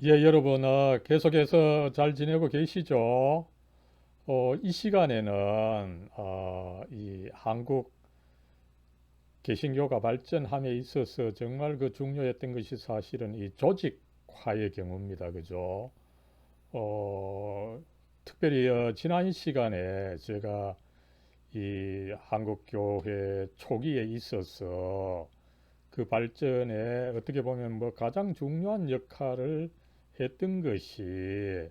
예, 여러분, 계속해서 잘 지내고 계시죠? 이 시간에는, 이 한국 개신교가 발전함에 있어서 정말 그 중요했던 것이 사실은 이 조직화의 경우입니다. 그죠? 어, 특별히, 지난 시간에 제가 이 한국교회 초기에 있어서 그 발전에 어떻게 보면 뭐 가장 중요한 역할을 했던 것이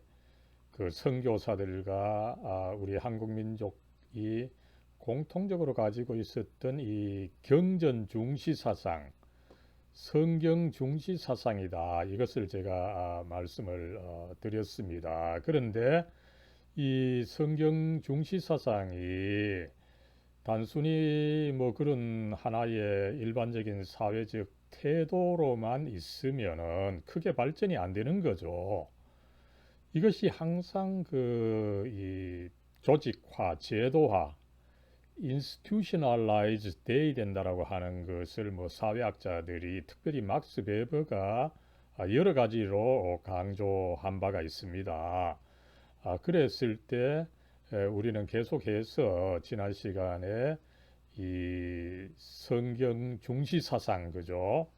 그 선교사들과 우리 한국 민족이 공통적으로 가지고 있었던 이 경전 중시 사상, 성경 중시 사상이다. 이것을 제가 말씀을 드렸습니다. 그런데 이 성경 중시 사상이 단순히 뭐 그런 하나의 일반적인 사회적 태도로만 있으면은 크게 발전이 안 되는 거죠. 이것이 항상 그 이 조직화, 제도화, institutionalize 돼야 된다라고 하는 것을 뭐 사회학자들이 특별히 막스 베버가 여러 가지로 강조한 바가 있습니다. 그랬을 때 우리는 계속해서 지난 시간에 이 성경 중시 사상 그죠?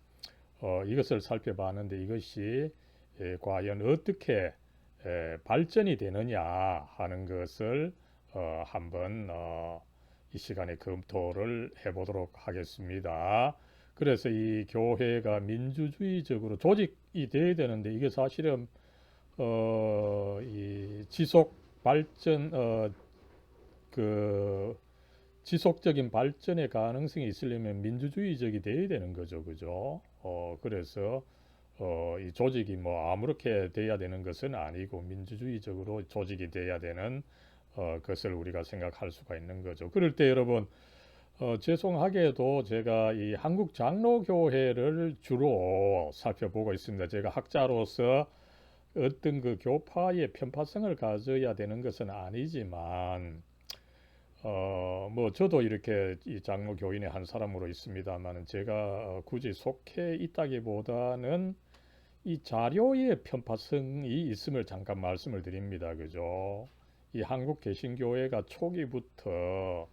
이것을 살펴봤는데 이것이 과연 어떻게 발전이 되느냐 하는 것을 한번 이 시간에 검토를 해보도록 하겠습니다. 그래서 이 교회가 민주주의적으로 조직이 돼야 되는데 이게 사실은 이 지속 발전 그 지속적인 발전의 가능성이 있으려면 민주주의적이 돼야 되는 거죠, 그죠? 그래서 이 조직이 뭐 아무렇게 돼야 되는 것은 아니고 민주주의적으로 조직이 돼야 되는 것을 우리가 생각할 수가 있는 거죠. 그럴 때 여러분 죄송하게도 제가 이 한국 장로교회를 주로 살펴보고 있습니다. 제가 학자로서 어떤 그 교파의 편파성을 가져야 되는 것은 아니지만 뭐 저도 이렇게 이 장로 교인의 한 사람으로 있습니다만 제가 굳이 속해 있다기보다는 이 자료의 편파성이 있음을 잠깐 말씀을 드립니다. 그죠? 이 한국 개신교회가 초기부터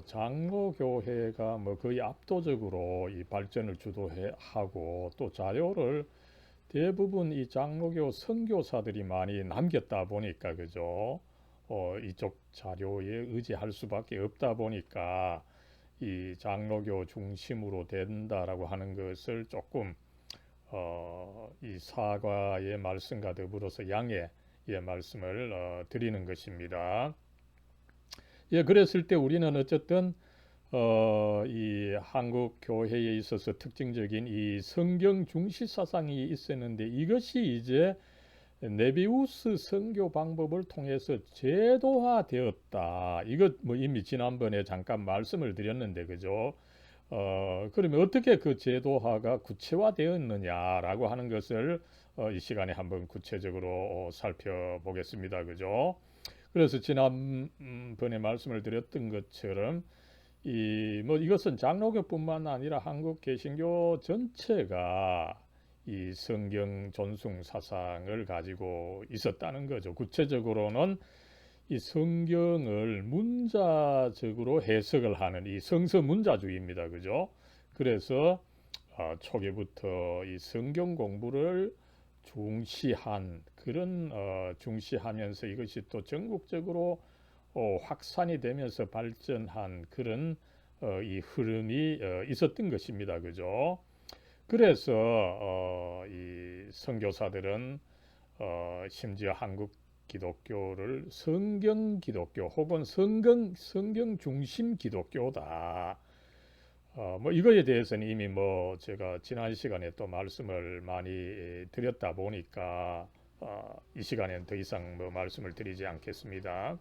장로교회가 뭐 거의 압도적으로 이 발전을 주도하고 또 자료를 대부분 이 장로교 선교사들이 많이 남겼다 보니까 그죠? 이쪽 자료에 의지할 수밖에 없다 보니까 이 장로교 중심으로 된다라고 하는 것을 조금 이 사과의 말씀과 더불어서 양해의 말씀을 드리는 것입니다. 예, 그랬을 때 우리는 어쨌든 이 한국 교회에 있어서 특징적인 이 성경 중시 사상이 있었는데 이것이 이제 네비우스 선교 방법을 통해서 제도화되었다. 이것 뭐 이미 지난번에 잠깐 말씀을 드렸는데 그죠? 그러면 어떻게 그 제도화가 구체화되었느냐라고 하는 것을 이 시간에 한번 구체적으로 살펴보겠습니다. 그죠? 그래서 지난번에 말씀을 드렸던 것처럼 이 뭐 이것은 장로교뿐만 아니라 한국 개신교 전체가 이 성경 존숭 사상을 가지고 있었다는 거죠. 구체적으로는 이 성경을 문자적으로 해석을 하는 이 성서 문자주의입니다. 그죠? 그래서 초기부터 이 성경 공부를 중시한 그런 중시하면서 이것이 또 전국적으로 확산이 되면서 발전한 그런 이 흐름이 있었던 것입니다. 그죠? 그래서 이 선교사들은 심지어 한국 기독교를 성경 기독교 혹은 성경 중심 기독교다. 뭐 이거에 대해서는 이미 뭐 제가 지난 시간에 또 말씀을 많이 드렸다 보니까 이 시간에는 더 이상 뭐 말씀을 드리지 않겠습니다.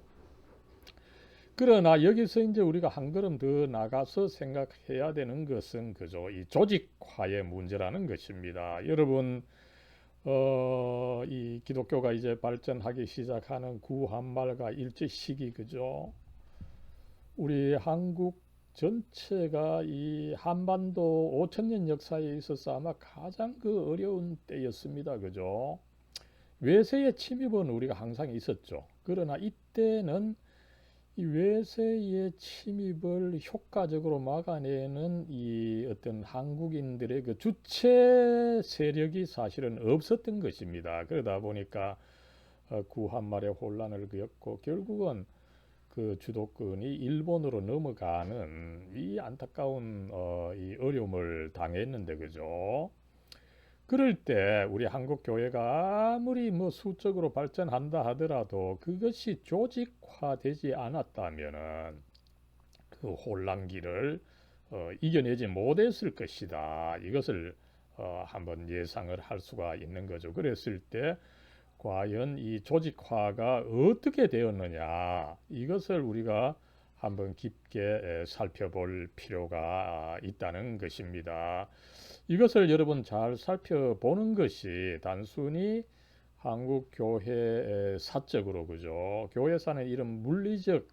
그러나 여기서 이제 우리가 한 걸음 더 나가서 생각해야 되는 것은 그죠. 이 조직화의 문제라는 것입니다. 여러분, 이 기독교가 이제 발전하기 시작하는 구한말과 일제 시기 그죠. 우리 한국 전체가 이 한반도 5천 년 역사에 있어서 아마 가장 그 어려운 때였습니다. 그죠? 외세의 침입은 우리가 항상 있었죠. 그러나 이때는 이 외세의 침입을 효과적으로 막아내는 이 어떤 한국인들의 그 주체 세력이 사실은 없었던 것입니다. 그러다 보니까 구한말의 혼란을 겪고 결국은 그 주도권이 일본으로 넘어가는 이 안타까운 이 어려움을 당했는데 그죠? 그럴 때 우리 한국 교회가 아무리 뭐 수적으로 발전한다 하더라도 그것이 조직화되지 않았다면은 그 혼란기를 이겨내지 못했을 것이다. 이것을 한번 예상을 할 수가 있는 거죠. 그랬을 때 과연 이 조직화가 어떻게 되었느냐 이것을 우리가 한번 깊게 살펴볼 필요가 있다는 것입니다. 이것을 여러분 잘 살펴보는 것이 단순히 한국 교회 사적으로 그죠? 교회사는 이런 물리적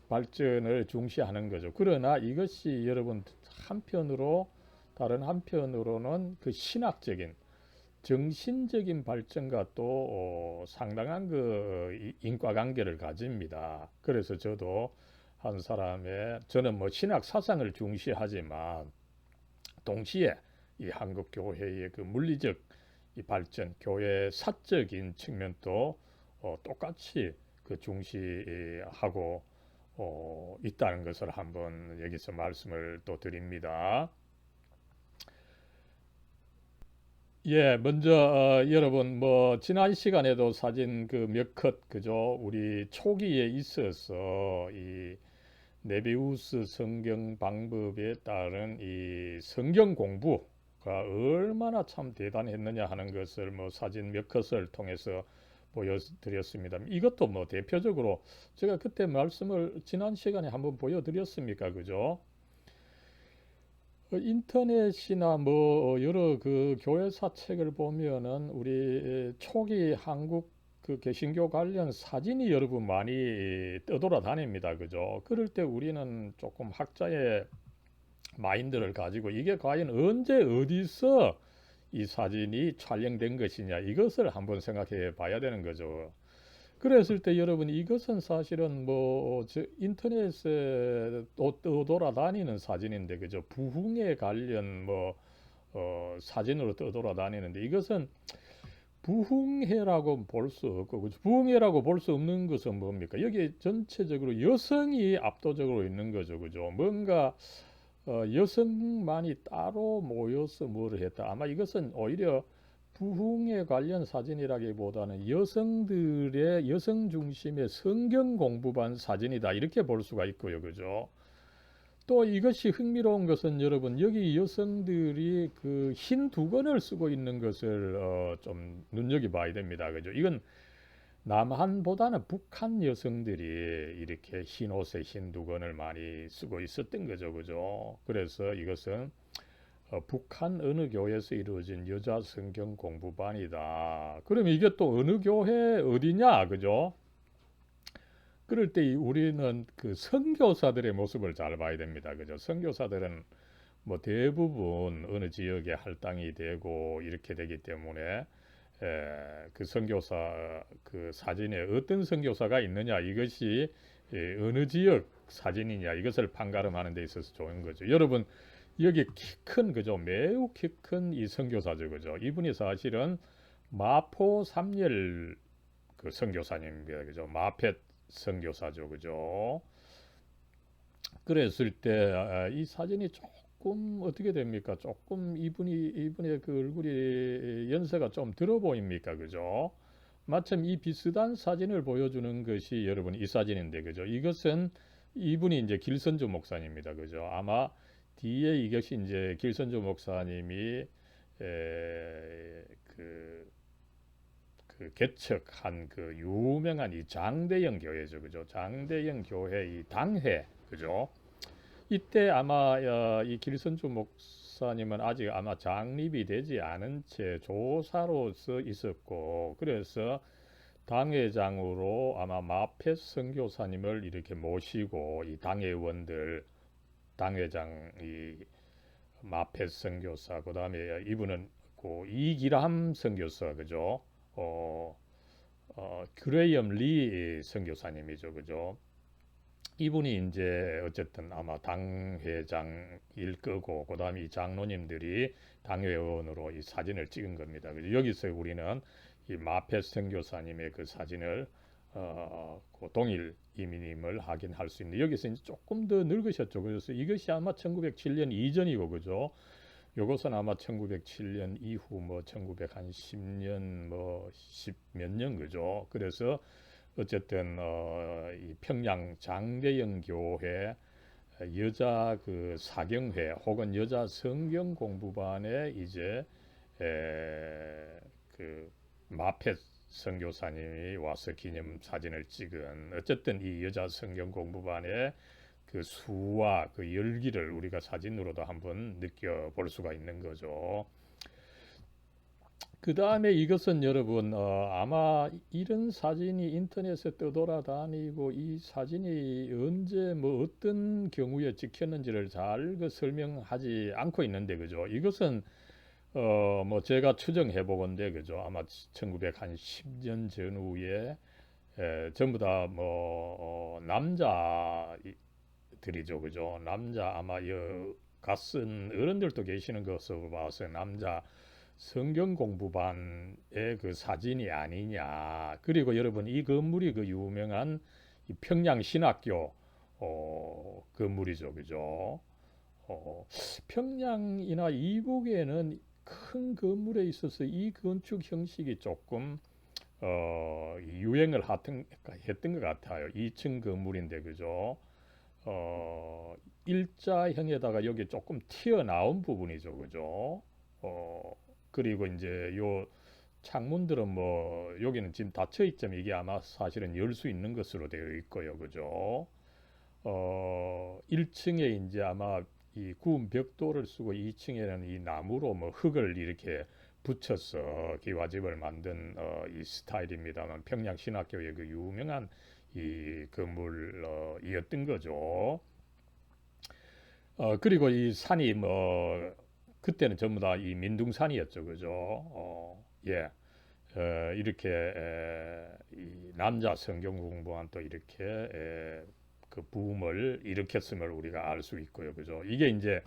발전을 중시하는 거죠. 그러나 이것이 여러분 한편으로 다른 한편으로는 그 신학적인 정신적인 발전과 또 상당한 그 인과관계를 가집니다. 그래서 저도 한 사람의 저는 뭐 신학 사상을 중시하지만 동시에 이 한국 교회의 그 물리적 이 발전, 교회 사적인 측면도 똑같이 그 중시하고 있다는 것을 한번 여기서 말씀을 또 드립니다. 예, 먼저 여러분 뭐 지난 시간에도 사진 그 몇 컷 그죠? 우리 초기에 있어서 이 네비우스 성경 방법에 따른 이 성경 공부가 얼마나 참 대단했느냐 하는 것을 뭐 사진 몇 컷을 통해서 보여드렸습니다. 이것도 뭐 대표적으로 제가 그때 말씀을 지난 시간에 한번 보여드렸습니까? 그죠? 인터넷이나 뭐 여러 그 교회사 책을 보면은 우리 초기 한국 그 개신교 관련 사진이 여러분 많이 떠돌아다닙니다. 그죠? 그럴 때 우리는 조금 학자의 마인드를 가지고 이게 과연 언제 어디서 이 사진이 촬영된 것이냐 이것을 한번 생각해 봐야 되는 거죠. 그랬을 때 여러분 이것은 사실은 뭐 인터넷에 떠돌아다니는 사진인데 그죠? 부흥에 관련 뭐 사진으로 떠돌아다니는데 이것은 부흥회라고 볼 수 없고 그죠? 부흥회라고 볼 수 없는 것은 뭡니까? 여기 전체적으로 여성이 압도적으로 있는 거죠. 그죠? 뭔가 여성만이 따로 모여서 뭐를 했다. 아마 이것은 오히려 부흥에 관련 사진이라기보다는 여성들의 여성 중심의 성경 공부반 사진이다 이렇게 볼 수가 있고요, 그죠? 또 이것이 흥미로운 것은 여러분 여기 여성들이 그 흰 두건을 쓰고 있는 것을 좀 눈여겨봐야 됩니다, 그죠? 이건 남한보다는 북한 여성들이 이렇게 흰 옷에 흰 두건을 많이 쓰고 있었던 거죠, 그죠? 그래서 이것은 북한 어느 교회에서 이루어진 여자 성경 공부반이다. 그러면 이게 또 어느 교회 어디냐, 그죠? 그럴 때 우리는 그 선교사들의 모습을 잘 봐야 됩니다, 그죠? 선교사들은 뭐 대부분 어느 지역에 할당이 되고 이렇게 되기 때문에 그 선교사 그 사진에 어떤 선교사가 있느냐 이것이 어느 지역 사진이냐 이것을 판가름하는 데 있어서 좋은 거죠. 여러분 여기 키 큰 그죠? 매우 키 큰 이 선교사죠, 그죠? 이분이 사실은 마포 삼열 그 선교사님입니다, 그죠? 마펫 선교사죠, 그죠? 그랬을 때 이 사진이 조금 어떻게 됩니까? 조금 이분의 그 얼굴이 연세가 좀 들어 보입니까, 그죠? 마침 이 비슷한 사진을 보여주는 것이 여러분 이 사진인데, 그죠? 이것은 이분이 이제 길선주 목사님입니다, 그죠? 아마 뒤에 이것이 이제 길선주 목사님이 그, 그 개척한 그 유명한 이 장대영 교회죠, 그죠? 장대영 교회 이 당회, 그죠? 이때 아마 이 길선주 목사님은 아직 아마 장립이 되지 않은 채 조사로서 있었고 그래서 당회장으로 아마 마펫 선교사님을 이렇게 모시고 이 당회의원들 당회장 이 마펫 선교사, 그 다음에 이분은 그 이기람 선교사, 그죠? 그레이엄 리 선교사님이죠, 그죠? 이분이 이제 어쨌든 아마 당회장일 거고, 그 다음에 이 장로님들이 당회원으로 이 사진을 찍은 겁니다. 그죠? 여기서 우리는 이 마페 선교사님의 그 사진을 그 동일 이민임을 확인할 수 있는데, 여기서 이제 조금 더 늙으셨죠. 그래서 이것이 아마 1907년 이전이고, 그죠? 요것은 아마 1907년 이후 뭐 1910년 뭐 10몇 년, 그죠? 그래서 어쨌든 이 평양 장대영 교회 여자 그 사경회 혹은 여자 성경 공부반에 이제 그 마펫 선교사님이 와서 기념 사진을 찍은, 어쨌든 이 여자 성경 공부반의 그 수와 그 열기를 우리가 사진으로도 한번 느껴볼 수가 있는 거죠. 그 다음에 이것은 여러분 아마 이런 사진이 인터넷에 떠돌아다니고 이 사진이 언제 뭐 어떤 경우에 찍혔는지를 잘 그 설명하지 않고 있는데, 그죠? 이것은 뭐 제가 추정해 보건데, 그죠? 아마 1910년 전후에 전부 다 뭐 남자들이죠, 그죠? 남자 아마 갓쓴 어른들도 계시는 것으로 봐서 남자 성경 공부반의 그 사진이 아니냐. 그리고 여러분 이 건물이 그 유명한 이 평양 신학교 건물이죠, 그죠? 평양이나 이북에는 큰 건물에 있어서 이 건축 형식이 조금 유행을 했던 것 같아요. 2층 건물인데, 그죠? 일자형에다가 여기 조금 튀어나온 부분이죠, 그죠? 그리고 이제 요 창문들은 뭐 여기는 지금 닫혀 있지만 이게 아마 사실은 열 수 있는 것으로 되어 있고요, 그죠? 1층에 이제 아마 이 구운 벽돌을 쓰고 2층에는 이 나무로 뭐 흙을 이렇게 붙여서 기와집을 만든 이 스타일입니다만, 평양 신학교의 그 유명한 이 건물이었던 거죠. 그리고 이 산이 뭐 그때는 전부 다 이 민둥산이었죠, 그죠? 예. 이렇게 이 남자 성경 공부한 또 이렇게 그 붐을 일으켰음을 우리가 알 수 있고요, 그죠? 이게 이제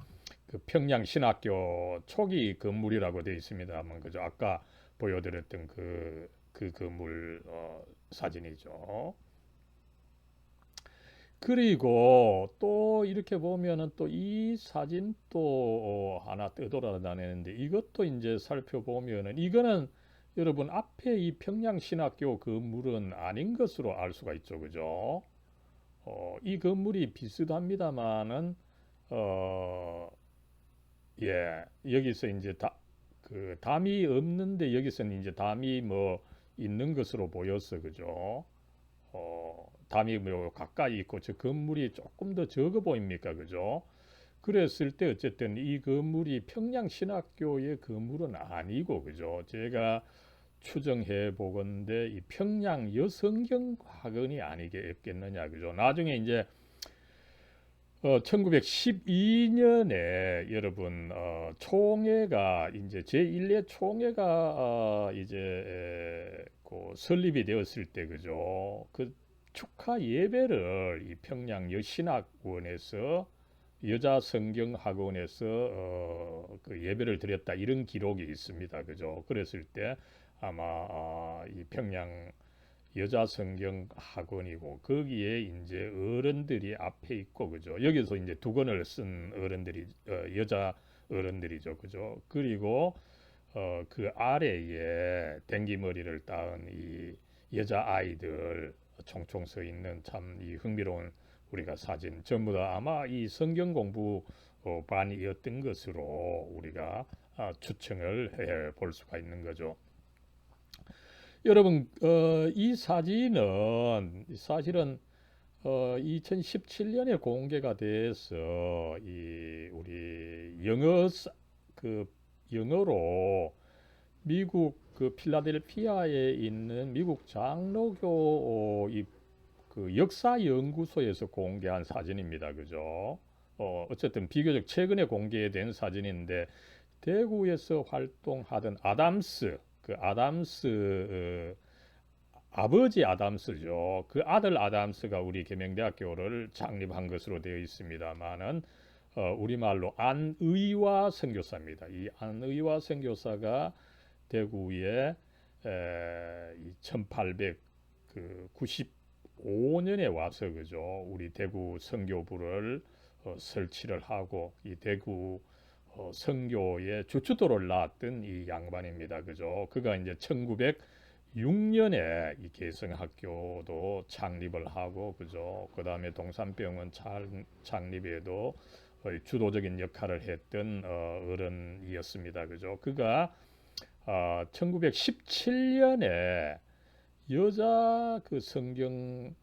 그 평양 신학교 초기 건물이라고 되어 있습니다만, 그죠? 아까 보여드렸던 그 건물 사진이죠. 그리고 또 이렇게 보면은 또 이 사진 또 하나 떠돌아다니는데, 이것도 이제 살펴보면은 이거는 여러분 앞에 이 평양신학교 건물은 아닌 것으로 알 수가 있죠, 그죠? 이 건물이 비슷합니다만은 여기서 이제 그 담이 없는데 여기서는 이제 담이 뭐 있는 것으로 보였어, 그죠? 담이 뭐 가까이 있고 저 건물이 조금 더 적어 보입니까, 그죠? 그랬을 때 어쨌든 이 건물이 평양신학교의 건물은 아니고, 그죠? 제가 추정해 보건데 이 평양 여성경학원이 아니겠느냐, 그죠? 나중에 이제 1912년에 여러분 총회가 이제 제1회 총회가 이제 그 설립이 되었을 때, 그죠? 그 축하 예배를 이 평양 여신학원에서 여자 성경 학원에서 그 예배를 드렸다, 이런 기록이 있습니다, 그죠? 그랬을 때 아마 이 평양 여자 성경 학원이고 거기에 이제 어른들이 앞에 있고, 그죠? 여기서 이제 두 권을 쓴 어른들이 여자 어른들이죠, 그죠? 그리고 그 아래에 댕기머리를 따은 이 여자 아이들 총총 서 있는 참 이 흥미로운 우리가 사진, 전부 다 아마 이 성경 공부 반이었던 것으로 우리가 추측을 해 볼 수가 있는 거죠. 여러분 이 사진은 사실은 2017년에 공개가 돼서 이 우리 그 영어로 미국 그 필라델피아에 있는 미국 장로교 그 역사 연구소에서 공개한 사진입니다, 그죠? 어쨌든 비교적 최근에 공개된 사진인데 대구에서 활동하던 아담스 그 아담스 아버지 아담스죠. 그 아들 아담스가 우리 계명대학교를 창립한 것으로 되어 있습니다만은 우리말로 안의화 선교사입니다. 이 안의화 선교사가 대구에 1895년에 와서 그죠. 우리 대구 선교부를 설치를 하고 이 대구 선교의 주춧돌을 놨던 이 양반입니다. 그죠. 그가 이제 1906년에 이 개성학교도 창립을 하고 그죠. 그다음에 동산병원 창립에도 주도적인 역할을 했던 어른이었습니다. 그죠. 그가 1917년에 여자 그 성경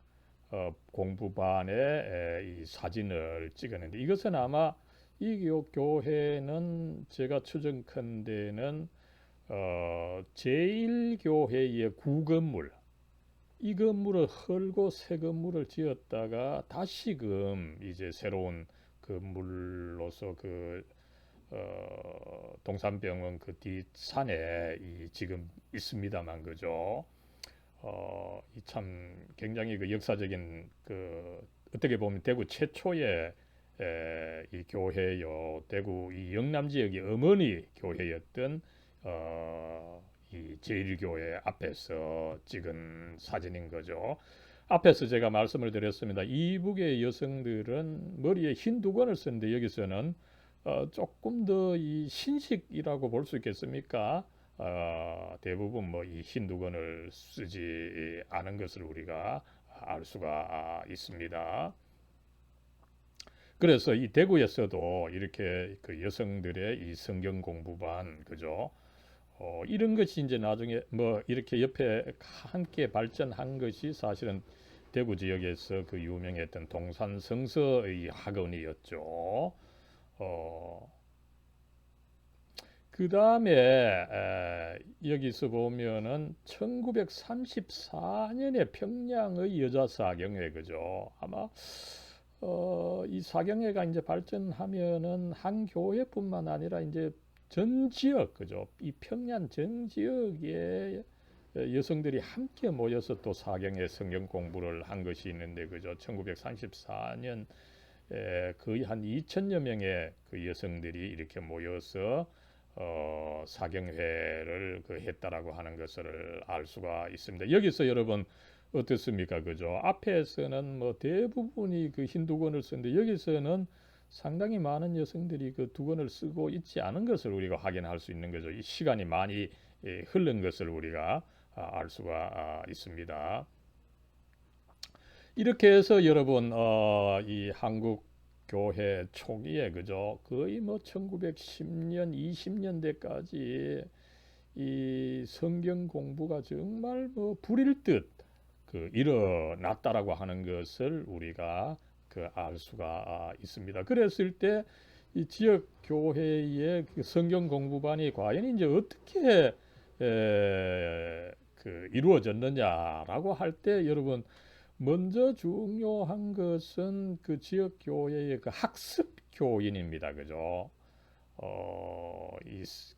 공부반에 이 사진을 찍었는데 이것은 아마 이 교회는 제가 추정컨대는 제1교회의 구건물 이 건물을 헐고 새 건물을 지었다가 다시금 이제 새로운 건물로서 동산병원 그 뒷산에 지금 있습니다만 그죠. 이 참 굉장히 그 역사적인 어떻게 보면 대구 최초의 이 교회요. 대구 이 영남 지역의 어머니 교회였던 이 제1교회 앞에서 찍은 사진인 거죠. 앞에서 제가 말씀을 드렸습니다. 이북의 여성들은 머리에 흰 두건을 쓰는데 여기서는 조금 더 이 신식이라고 볼 수 있겠습니까? 대부분 뭐 이 흰 두건을 쓰지 않은 것을 우리가 알 수가 있습니다. 그래서 이 대구에서도 이렇게 그 여성들의 이 성경 공부반 그죠? 이런 것이 이제 나중에 뭐 이렇게 옆에 함께 발전한 것이 사실은 대구 지역에서 그 유명했던 동산성서의 학원이었죠. 그 다음에 여기서 보면은 1934년에 평양의 여자사경회 그죠? 아마 이 사경회가 이제 발전하면은 한 교회뿐만 아니라 이제 전 지역 그죠? 이 평양 전 지역의 여성들이 함께 모여서 또 사경회 성경 공부를 한 것이 있는데 그죠? 1934년 거의 한 2천여 명의 그 여성들이 이렇게 모여서 사경회를 했다라고 하는 것을 알 수가 있습니다. 여기서 여러분 어떻습니까? 그죠? 앞에서는 뭐 대부분이 그 흰 두건을 쓰는데 여기서는 상당히 많은 여성들이 그 두건을 쓰고 있지 않은 것을 우리가 확인할 수 있는 거죠. 이 시간이 많이 흐른 것을 우리가 알 수가 있습니다. 이렇게 해서 여러분 이 한국 교회 초기에 그죠? 거의 뭐 1910년, 20년대까지 이 성경 공부가 정말 뭐 불일 듯 일어났다라고 하는 것을 우리가 알 수가 있습니다. 그랬을 때 이 지역 교회의 성경 공부반이 과연 이제 어떻게 이루어졌느냐라고 할 때 여러분 먼저 중요한 것은 그 지역 교회의 그 학습 교인입니다. 그죠?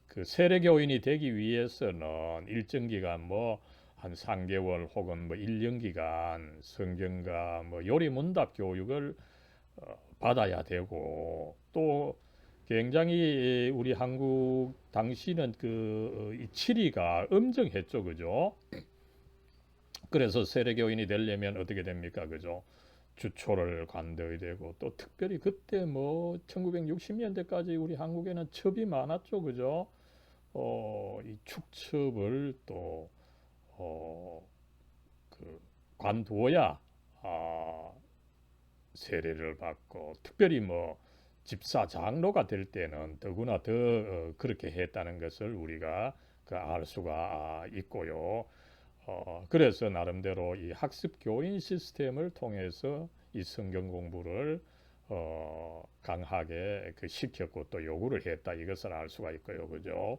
그 세례 교인이 되기 위해서는 일정 기간 뭐 한 3개월 혹은 뭐 1년 기간 성경과 뭐 요리 문답 교육을 받아야 되고 또 굉장히 우리 한국 당시는 이 치리가 엄정했죠. 그죠? 그래서 세례교인이 되려면 어떻게 됩니까? 그죠? 주초를 관둬야 되고 또 특별히 그때 뭐 1960년대까지 우리 한국에는 첩이 많았죠. 그죠? 이 축첩을 또 관두어야 세례를 받고 특별히 뭐 집사 장로가 될 때는 더구나 더 그렇게 했다는 것을 우리가 알 수가 있고요. 그래서 나름대로 이 학습 교인 시스템을 통해서 이 성경 공부를 강하게 시켰고 또 요구를 했다 이것을 알 수가 있고요. 그죠?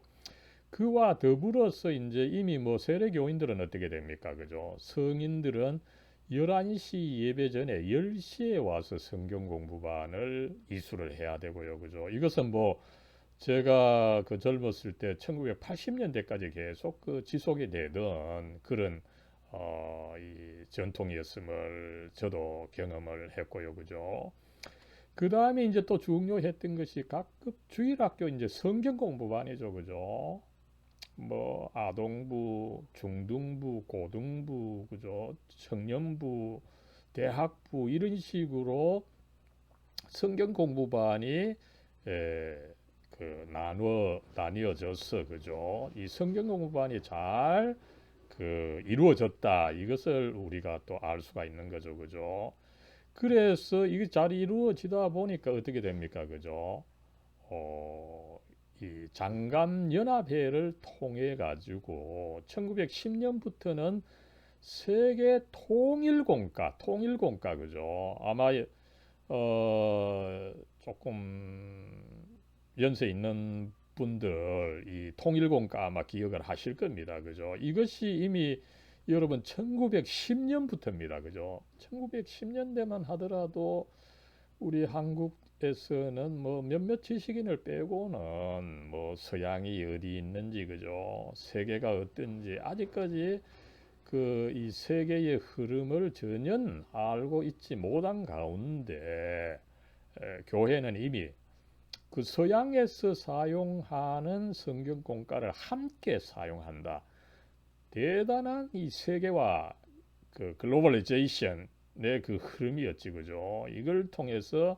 그와 더불어서 이제 이미 뭐 세례 교인들은 어떻게 됩니까? 그죠? 성인들은 11시 예배 전에 10시에 와서 성경 공부반을 이수를 해야 되고요. 그죠? 이것은 뭐 제가 그 젊었을 때 1980년대까지 계속 그 지속이 되던 그런 이 전통이었음을 저도 경험을 했고요. 그죠? 그 다음에 이제 또 중요했던 것이 각급 주일학교 이제 성경 공부반이죠. 그죠? 뭐 아동부, 중등부, 고등부, 그죠? 청년부, 대학부 이런 식으로 성경 공부반이 그 나뉘어져서 그죠? 이 성경 공부반이 잘 그 이루어졌다. 이것을 우리가 또 알 수가 있는 거죠. 그죠? 그래서 이게 잘 이루어지다 보니까 어떻게 됩니까? 그죠? 어, 이 장갑연합회를 통해 가지고 1910년부터는 세계 통일공과 그죠? 아마 조금 연세 있는 분들 이 통일공과 아마 기억을 하실 겁니다. 그죠? 이것이 이미 여러분 1910년부터입니다. 그죠? 1910년대만 하더라도 우리 한국에서는 뭐 몇몇 지식인을 빼고는 뭐 서양이 어디 있는지 그죠? 세계가 어떤지 아직까지 그 이 세계의 흐름을 전혀 알고 있지 못한 가운데 교회는 이미 그 서양에서 사용하는 성경 공과를 함께 사용한다. 대단한 이 세계화 그 글로벌리제이션의 그 흐름이었지 그죠? 이걸 통해서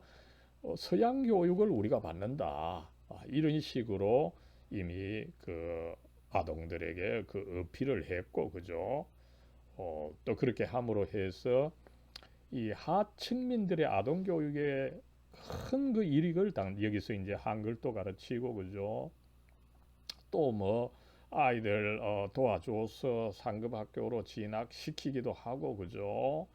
서양 교육을 우리가 받는다. 이런 식으로 이미 그 아동들에게 그 어필을 했고 그죠? 또 그렇게 함으로 해서 이 하층민들의 아동 교육에 큰 그 이익을 여기서 이제 한글도 가르치고 그죠? 또 뭐 아이들 도와줘서 상급 학교로 진학시키기도 하고 그죠?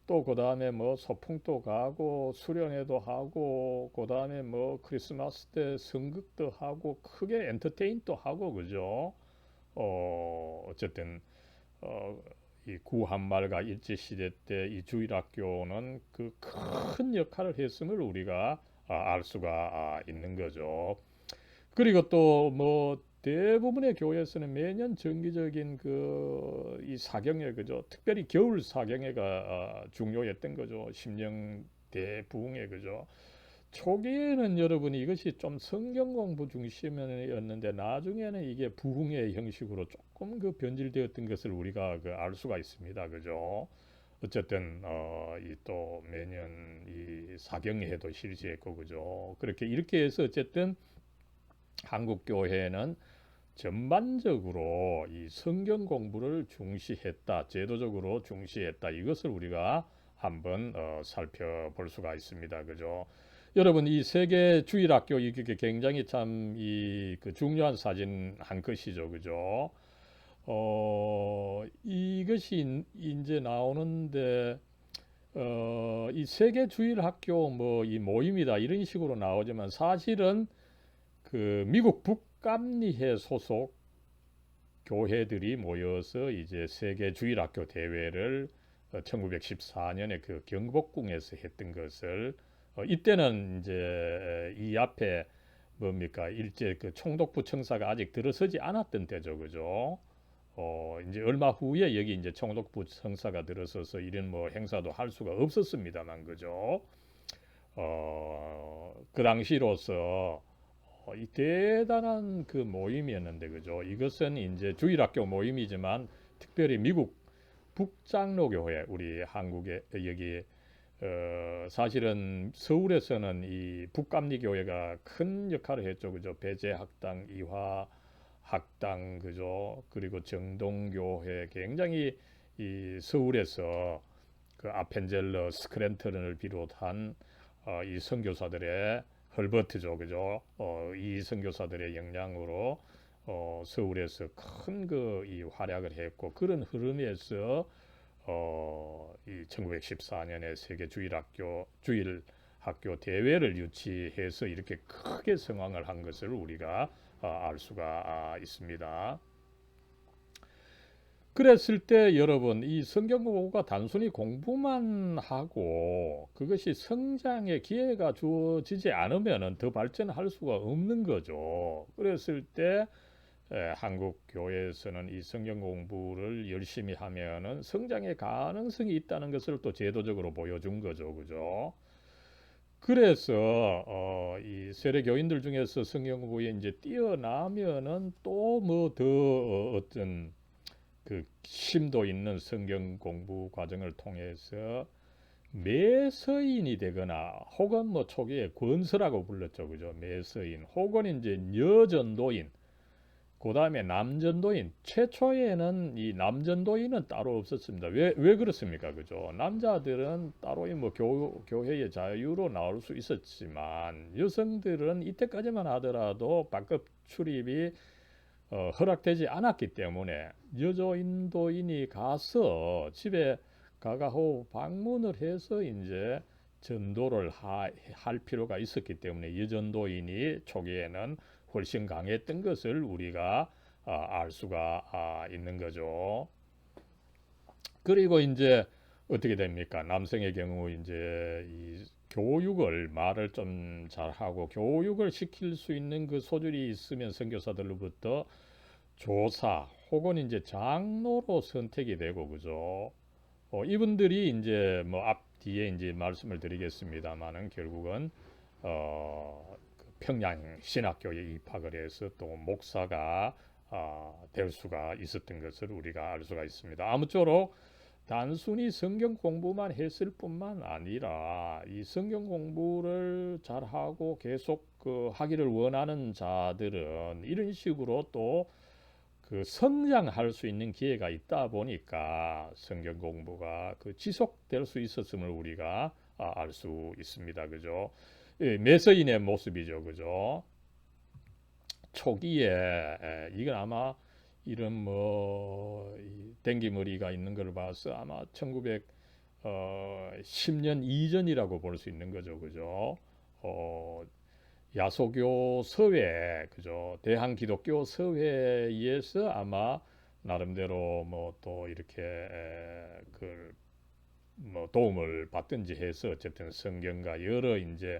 또 그 다음에 뭐 소풍도 가고 수련회도 하고 그 다음에 뭐 크리스마스 때 성극도 하고 크게 엔터테인도 하고 그죠? 어쨌든 어, 이 구한말과 일제시대 때 이 주일학교는 그 큰 역할을 했음을 우리가 알 수가 있는 거죠. 그리고 또 뭐 대부분의 교회에서는 매년 정기적인 그 이 사경회 그죠. 특별히 겨울 사경회가 중요했던 거죠. 심령대 부흥회 그죠. 초기에는 여러분이 이것이 좀 성경 공부 중심이었는데 나중에는 이게 부흥회 형식으로 조금 그 변질되었던 것을 우리가 그 알 수가 있습니다. 그죠? 어쨌든 이 또 매년 이 사경회도 실시했고 그죠? 그렇게 이렇게 해서 어쨌든 한국 교회는 전반적으로 이 성경 공부를 중시했다, 제도적으로 중시했다. 이것을 우리가 한번 살펴볼 수가 있습니다. 그죠? 여러분 이 세계 주일학교 이게 굉장히 참 이 그 중요한 사진 한 컷이죠. 그죠? 이것이 이제 나오는데 이 세계 주일학교 뭐 이 모임이다 이런 식으로 나오지만 사실은 그 미국 북감리회 소속 교회들이 모여서 이제 세계 주일학교 대회를 1914년에 그 경복궁에서 했던 것을 이때는 이제 이 앞에 뭡니까 일제 그 총독부 청사가 아직 들어서지 않았던 때죠, 그죠? 이제 얼마 후에 여기 이제 총독부 청사가 들어서서 이런 뭐 행사도 할 수가 없었습니다만, 그죠? 그 당시로서 이 대단한 그 모임이었는데, 그죠? 이것은 이제 주일학교 모임이지만 특별히 미국 북장로교회 우리 한국에 여기 사실은 서울에서는 이 북감리교회가 큰 역할을 했죠. 그죠? 배재학당, 이화학당, 그죠? 그리고 정동교회 굉장히 이 서울에서 그 아펜젤러, 스크랜턴을 비롯한 이 선교사들의 헐버트죠, 그죠? 이 선교사들의 영향으로 서울에서 큰 그 이 활약을 했고 그런 흐름에서 이 1914년에 세계 주일학교 대회를 유치해서 이렇게 크게 성황을 한 것을 우리가 알 수가 있습니다. 그랬을 때 여러분 이 성경 공부가 단순히 공부만 하고 그것이 성장의 기회가 주어지지 않으면 더 발전할 수가 없는 거죠. 그랬을 때 한국 교회에서는 이 성경 공부를 열심히 하면은 성장의 가능성이 있다는 것을 또 제도적으로 보여준 거죠, 그죠? 그래서 이 세례 교인들 중에서 성경 공부에 이제 뛰어나면은 또 뭐 더 어떤 그 심도 있는 성경 공부 과정을 통해서 매서인이 되거나 혹은 뭐 초기에 권서라고 불렀죠, 그죠? 매서인 혹은 이제 여전도인, 그 다음에 남전도인. 최초에는 이 남전도인은 따로 없었습니다. 왜 그렇습니까? 그죠? 남자들은 따로 뭐 교회의 자유로 나올 수 있었지만 여성들은 이때까지만 하더라도 반급 출입이 허락되지 않았기 때문에 여조인도인이 가서 집에 가가호 방문을 해서 이제 전도를 할 필요가 있었기 때문에 여전도인이 초기에는 훨씬 강했던 것을 우리가 알 수가 있는 거죠. 그리고 이제 어떻게 됩니까? 남성의 경우 이제 이 교육을 말을 좀 잘하고 교육을 시킬 수 있는 그 소질이 있으면 선교사들로부터 조사 혹은 이제 장로로 선택이 되고 그죠. 이분들이 이제 뭐 앞 뒤에 이제 말씀을 드리겠습니다만은 결국은 그 평양 신학교에 입학을 해서 또 목사가 될 수가 있었던 것을 우리가 알 수가 있습니다. 아무쪼록 단순히 성경 공부만 했을 뿐만 아니라 이 성경 공부를 잘하고 계속 그 하기를 원하는 자들은 이런 식으로 또 그 성장할 수 있는 기회가 있다 보니까 성경 공부가 그 지속될 수 있었음을 우리가 알 수 있습니다. 그죠? 예, 메서인의 모습이죠. 그죠? 초기에 이건 아마 이런 뭐 댕기머리가 있는 걸 봐서 아마 1910년 이전이라고 볼 수 있는 거죠. 그죠? 어, 야소교 서회, 그죠? 대한기독교 서회에서 아마 나름대로 뭐 또 이렇게 뭐 도움을 받든지 해서 어쨌든 성경과 여러 이제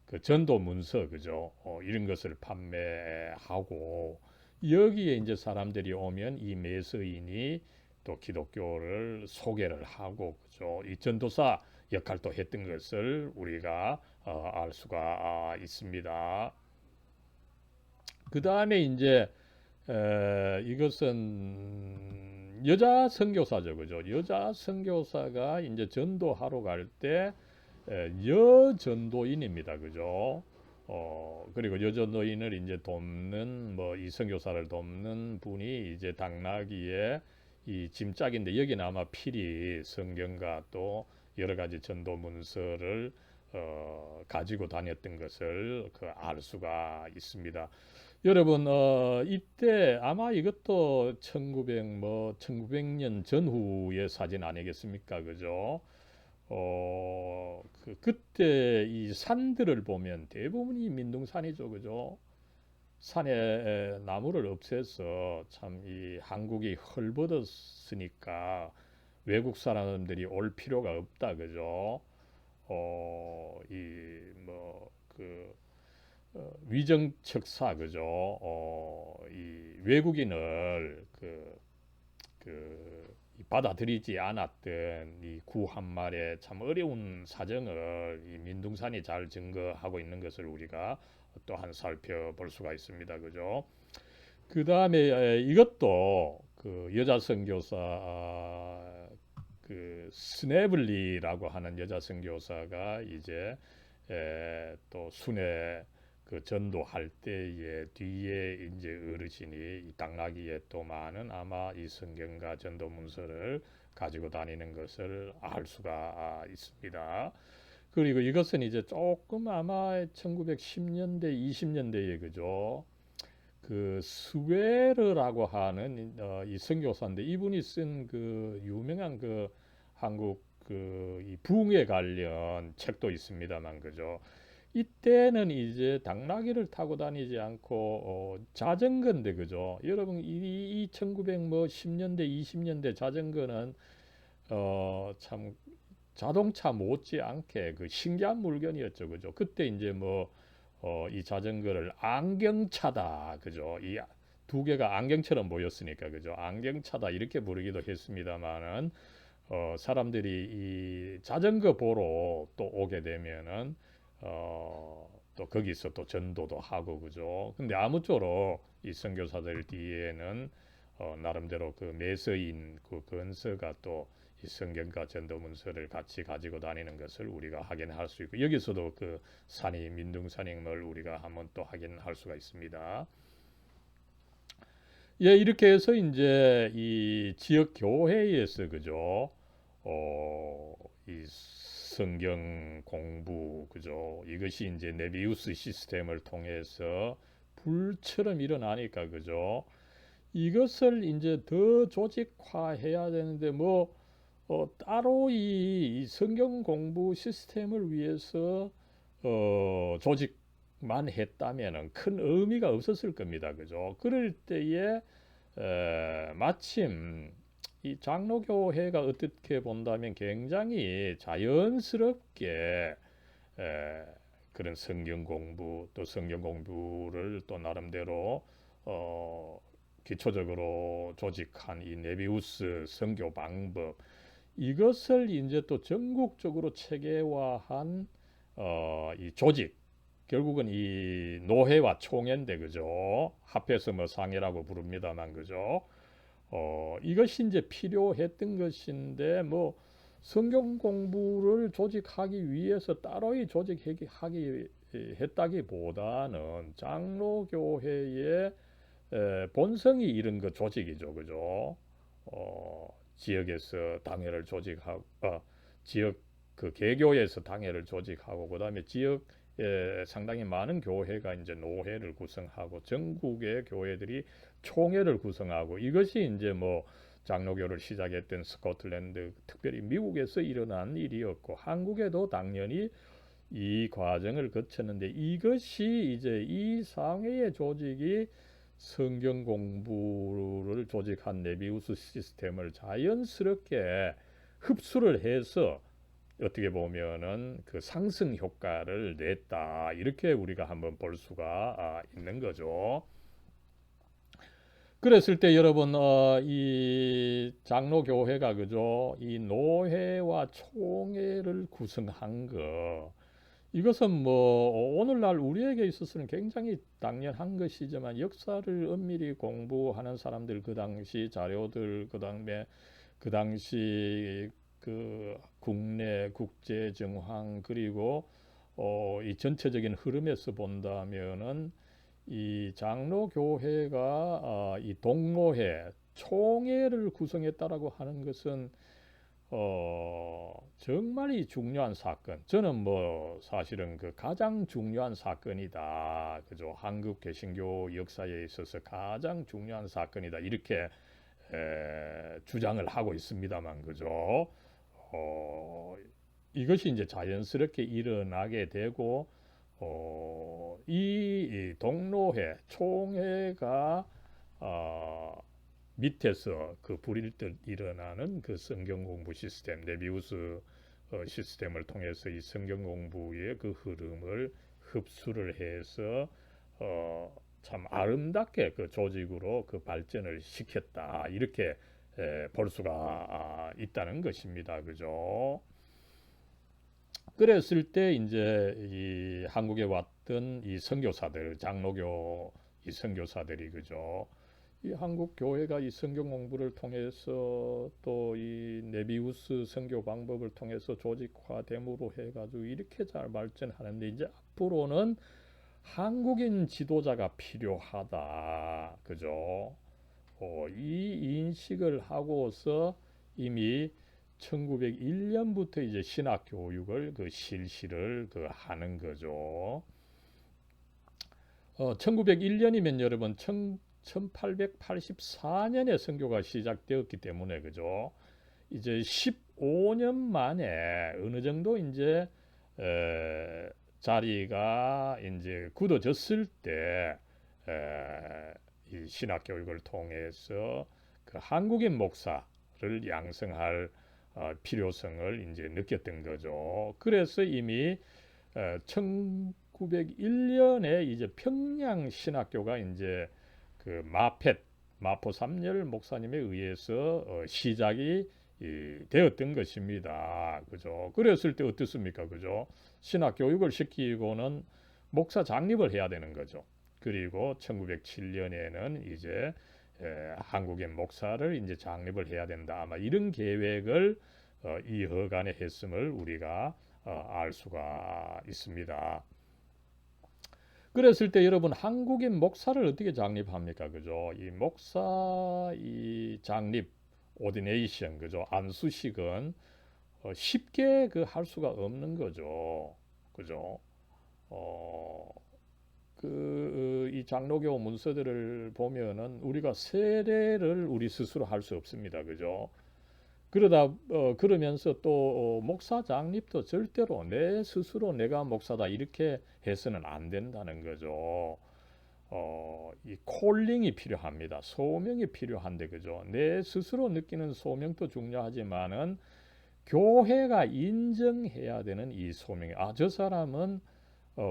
그 전도 문서, 그죠? 이런 것을 판매하고 여기에 이제 사람들이 오면 이 매서인이 또 기독교를 소개를 하고, 그죠? 이 전도사 역할도 했던 것을 우리가 알 수가 있습니다. 그 다음에 이제 이것은 여자 선교사죠, 그죠? 여자 선교사가 이제 전도하러 갈 때 여전도인입니다, 그죠? 그리고 여전도인을 이제 돕는 뭐 이 선교사를 돕는 분이 이제 당나귀의 이 짐짝인데 여기는 아마 필히 성경과 또 여러 가지 전도 문서를 가지고 다녔던 것을 알 수가 있습니다. 여러분, 이때 아마 이것도 1900년 전후의 사진 아니겠습니까? 그죠? 그때 이 산들을 보면 대부분이 민둥산이죠. 그죠? 산에 나무를 없애서 참 이 한국이 헐벗었으니까 외국 사람들이 올 필요가 없다. 그죠? 이뭐그 위정척사, 그죠? 이 외국인을 받아들이지 않았던 이 구한말의 참 어려운 사정을 이 민둥산이 잘 증거하고 있는 것을 우리가 또한 살펴볼 수가 있습니다. 그죠? 그 다음에 이것도 그 여자 선교사 그 스네블리라고 하는 여자 선교사가 이제 또 순회 그 전도할 때에 뒤에 이제 어르신이 이 당나귀에 또 많은 아마 이 성경과 전도 문서를 가지고 다니는 것을 알 수가 있습니다. 그리고 이것은 이제 조금 아마 1910년대, 20년대에 그죠? 그 스웨르라고 하는 이 선교사인데 이분이 쓴 그 유명한 그 한국 그 이 부흥에 관련 책도 있습니다만 그죠? 이때는 이제 당나귀를 타고 다니지 않고 자전거인데 그죠? 여러분 이 1910년대 20년대 자전거는 참 자동차 못지않게 그 신기한 물건이었죠, 그죠? 그때 이제 뭐 이 자전거를 안경차다, 그죠? 이 두 개가 안경처럼 보였으니까, 그죠? 안경차다 이렇게 부르기도 했습니다만은 사람들이 이 자전거 보러 또 오게 되면은 또 거기서 또 전도도 하고, 그죠? 근데 아무쪼록 이 선교사들 뒤에는 나름대로 그 매서인 그 건서가 또 이 성경과 전도문서를 같이 가지고 다니는 것을 우리가 확인할 수 있고, 여기서도 그 산이 민둥산임을 우리가 한번 또 확인할 수가 있습니다. 예, 이렇게 해서 이제 이 지역 교회에서 그죠? 이 성경 공부 그죠? 이것이 이제 네비우스 시스템을 통해서 불처럼 일어나니까 그죠? 이것을 이제 더 조직화해야 되는데 뭐 따로 이 성경 공부 시스템을 위해서 조직만 했다면은 큰 의미가 없었을 겁니다. 그죠? 그럴 때에 마침 이 장로교회가 어떻게 본다면 굉장히 자연스럽게 에, 그런 성경 공부 또 성경 공부를 또 나름대로 어, 기초적으로 조직한 이 네비우스 선교 방법 이것을 이제 또 전국적으로 체계화한 이 조직 결국은 이 노회와 총회인데 그죠? 합해서 뭐 상회라고 부릅니다만 그죠? 이것이 이제 필요했던 것인데 뭐 성경 공부를 조직하기 위해서 따로이 조직하기 했다기보다는 장로교회의 본성이 이런 그 조직이죠, 그죠? 지역에서 당회를 조직하고 지역 그 개교에서 당회를 조직하고 그다음에 지역에 상당히 많은 교회가 이제 노회를 구성하고 전국의 교회들이 총회를 구성하고 이것이 이제 뭐 장로교를 시작했던 스코틀랜드 특별히 미국에서 일어난 일이었고 한국에도 당연히 이 과정을 거쳤는데 이것이 이제 이 상회의 조직이 성경 공부를 조직한 네비우스 시스템을 자연스럽게 흡수를 해서 어떻게 보면은 그 상승 효과를 냈다 이렇게 우리가 한번 볼 수가 있는 거죠. 그랬을 때 여러분 이 장로교회가 그죠 이 노회와 총회를 구성한 거 이것은 뭐 오늘날 우리에게 있어서는 굉장히 당연한 것이지만 역사를 엄밀히 공부하는 사람들 그 당시 자료들 그다음에 그 당시 그 국내 국제 정황 그리고 이 전체적인 흐름에서 본다면은 이 장로 교회가 이 동로회 총회를 구성했다라고 하는 것은 정말 이 중요한 사건. 저는 뭐 사실은 그 가장 중요한 사건이다. 그죠? 한국 개신교 역사에 있어서 가장 중요한 사건이다. 이렇게 주장을 하고 있습니다만, 그죠? 이것이 이제 자연스럽게 일어나게 되고, 이 동로회, 총회가 밑에서 그 불일듯 일어나는 그 성경 공부 시스템, 네비우스 시스템을 통해서 이 성경 공부의 그 흐름을 흡수를 해서 참 아름답게 그 조직으로 그 발전을 시켰다 이렇게 볼 수가 있다는 것입니다. 그죠? 그랬을 때 이제 이 한국에 왔던 이 선교사들, 장로교 이 선교사들이 그죠? 이 한국 교회가 이 성경 공부를 통해서 또 이 네비우스 선교 방법을 통해서 조직화됨으로 해가지고 이렇게 잘 발전하는데 이제 앞으로는 한국인 지도자가 필요하다, 그죠? 이 인식을 하고서 이미 1901년부터 이제 신학 교육을 그 실시를 그 하는 거죠. 1901년이면 여러분 1884년에 선교가 시작되었기 때문에 그죠. 이제 15년 만에 어느 정도 이제 자리가 이제 굳어졌을 때 이 신학 교육을 통해서 그 한국인 목사를 양성할 필요성을 이제 느꼈던 거죠. 그래서 이미 1901년에 이제 평양 신학교가 이제 그 마포 삼열 목사님에 의해서 시작이 되었던 것입니다. 그죠? 그랬을 때 어떻습니까? 그죠? 신학 교육을 시키고는 목사 장립을 해야 되는 거죠. 그리고 1907년에는 이제 한국인 목사를 이제 장립을 해야 된다. 아마 이런 계획을 이 허간에 했음을 우리가 알 수가 있습니다. 그랬을 때 여러분 한국인 목사를 어떻게 장립합니까? 그죠? 이 목사 이 장립 오디네이션 그죠? 안수식은 쉽게 그 할 수가 없는 거죠. 그죠? 이 장로교 문서들을 보면은 우리가 세례를 우리 스스로 할 수 없습니다. 그죠? 그러면서 또 목사 장립도 절대로 내 스스로 내가 목사다 이렇게 해서는 안 된다는 거죠. 이 콜링이 필요합니다. 소명이 필요한데 그죠? 내 스스로 느끼는 소명도 중요하지만은 교회가 인정해야 되는 이 소명이 저 사람은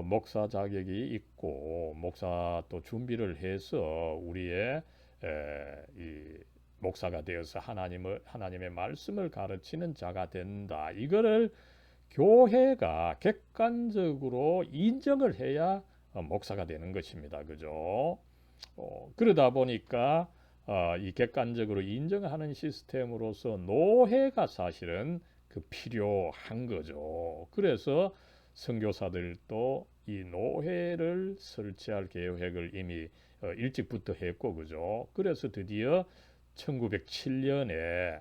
목사 자격이 있고 목사 또 준비를 해서 우리의 이 목사가 되어서 하나님의 말씀을 가르치는 자가 된다. 이거를 교회가 객관적으로 인정을 해야 목사가 되는 것입니다. 그죠? 그러다 보니까 이 객관적으로 인정하는 시스템으로서 노회가 사실은 그 필요한 거죠. 그래서 선교사들도 이 노회를 설치할 계획을 이미 일찍부터 했고, 그죠? 그래서 드디어 1907년에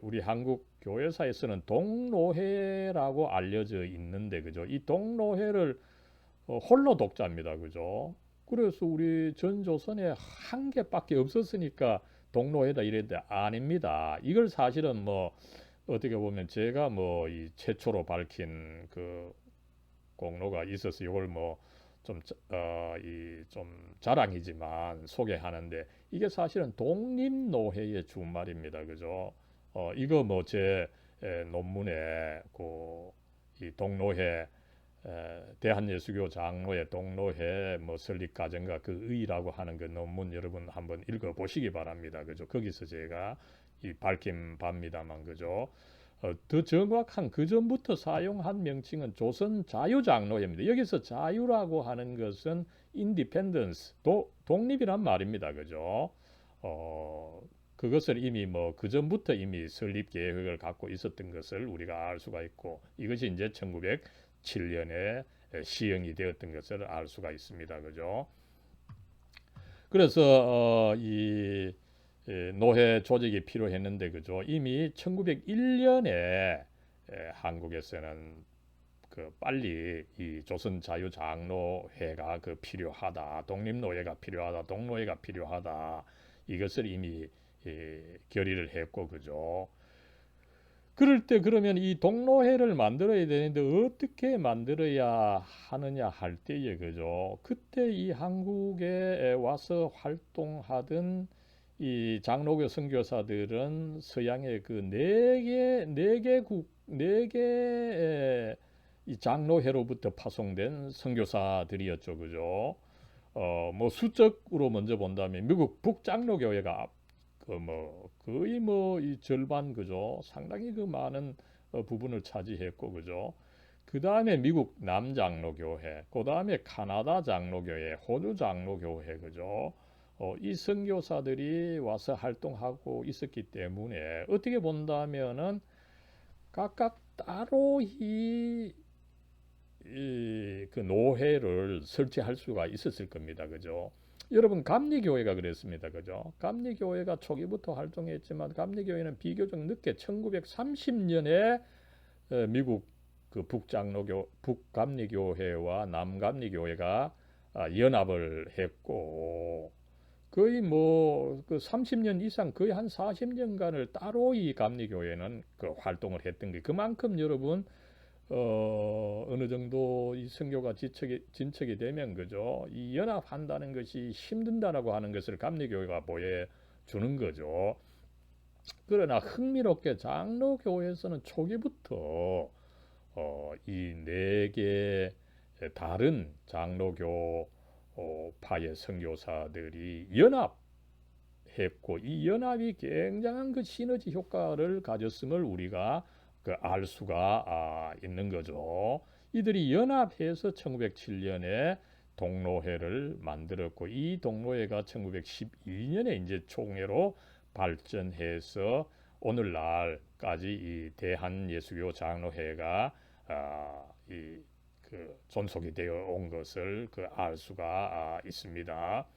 우리 한국 교회사에서는 동노회라고 알려져 있는데, 그죠? 이 동노회를 홀로 독자입니다, 그죠? 그래서 우리 전조선에 한 개밖에 없었으니까 동노회다 이랬는데 아닙니다. 이걸 사실은 뭐 어떻게 보면 제가 뭐 이 최초로 밝힌 그 공로가 있어서 이걸 뭐 좀 좀 자랑이지만 소개하는데 이게 사실은 독립노회의 주말입니다. 그죠? 이거 뭐 제 논문에 이 동노회 대한예수교 장로회 동노회 뭐 설립 과정과 그 의의라고 하는 그 논문 여러분 한번 읽어 보시기 바랍니다. 그죠? 거기서 제가 이 밝힌 바입니다만 그죠? 더 정확한 그 전부터 사용한 명칭은 조선 자유장로회입니다. 여기서 자유라고 하는 것은 independence, 독립이란 말입니다. 그죠? 그것을 이미 뭐 그 전부터 이미 설립 계획을 갖고 있었던 것을 우리가 알 수가 있고 이것이 이제 1907년에 시행이 되었던 것을 알 수가 있습니다. 그죠? 그래서 이 노회 조직이 필요했는데 그죠? 이미 1901년에 한국에서는 그 빨리 이 조선 자유 장로회가 그 필요하다, 독립노회가 필요하다, 동노회가 필요하다 이것을 이미 결의를 했고 그죠? 그럴 때 그러면 이 동노회를 만들어야 되는데 어떻게 만들어야 하느냐 할 때에 그죠? 그때 이 한국에 와서 활동하던 이 장로교 선교사들은 서양의 그 네 개의 이 장로회로부터 파송된 선교사들이었죠, 그죠? 뭐 수적으로 먼저 본다면 미국 북장로교회가 그 뭐 거의 뭐 이 절반 그죠? 상당히 그 많은 부분을 차지했고 그죠? 그 다음에 미국 남장로교회, 그 다음에 카나다 장로교회, 호주 장로교회 그죠? 이 선교사들이 와서 활동하고 있었기 때문에 어떻게 본다면은 각각 따로 그 노회를 설치할 수가 있었을 겁니다. 그죠? 여러분 감리교회가 그랬습니다. 그죠? 감리교회가 초기부터 활동했지만 감리교회는 비교적 늦게 1930년에 미국 그 북감리교회와 남감리교회가 연합을 했고 거의 뭐 그 30년 이상 거의 한 40년간을 따로 이 감리교회는 그 활동을 했던 게 그만큼 여러분 어느 정도 이 선교가 진척이 되면 그죠? 이 연합한다는 것이 힘든다라고 하는 것을 감리교회가 보여주는 거죠. 그러나 흥미롭게 장로교회에서는 초기부터 이 네 개 다른 장로교 파의 선교사들이 연합했고 이 연합이 굉장한 그 시너지 효과를 가졌음을 우리가 알 수가 있는 거죠. 이들이 연합해서 1907년에 동로회를 만들었고 이 동로회가 1912년에 이제 총회로 발전해서 오늘날까지 이 대한예수교 장로회가 존속이 되어 온 것을 알 수가 있습니다.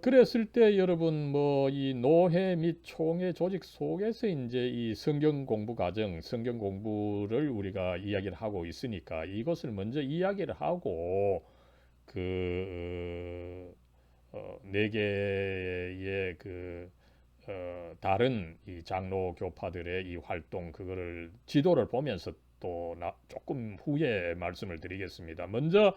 그랬을 때 여러분 뭐 이 노회 및 총회 조직 속에서 이제 이 성경 공부 과정, 성경 공부를 우리가 이야기를 하고 있으니까 이것을 먼저 이야기를 하고 네 개의 다른 이 장로 교파들의 이 활동 그거를 지도를 보면서 또 조금 후에 말씀을 드리겠습니다. 먼저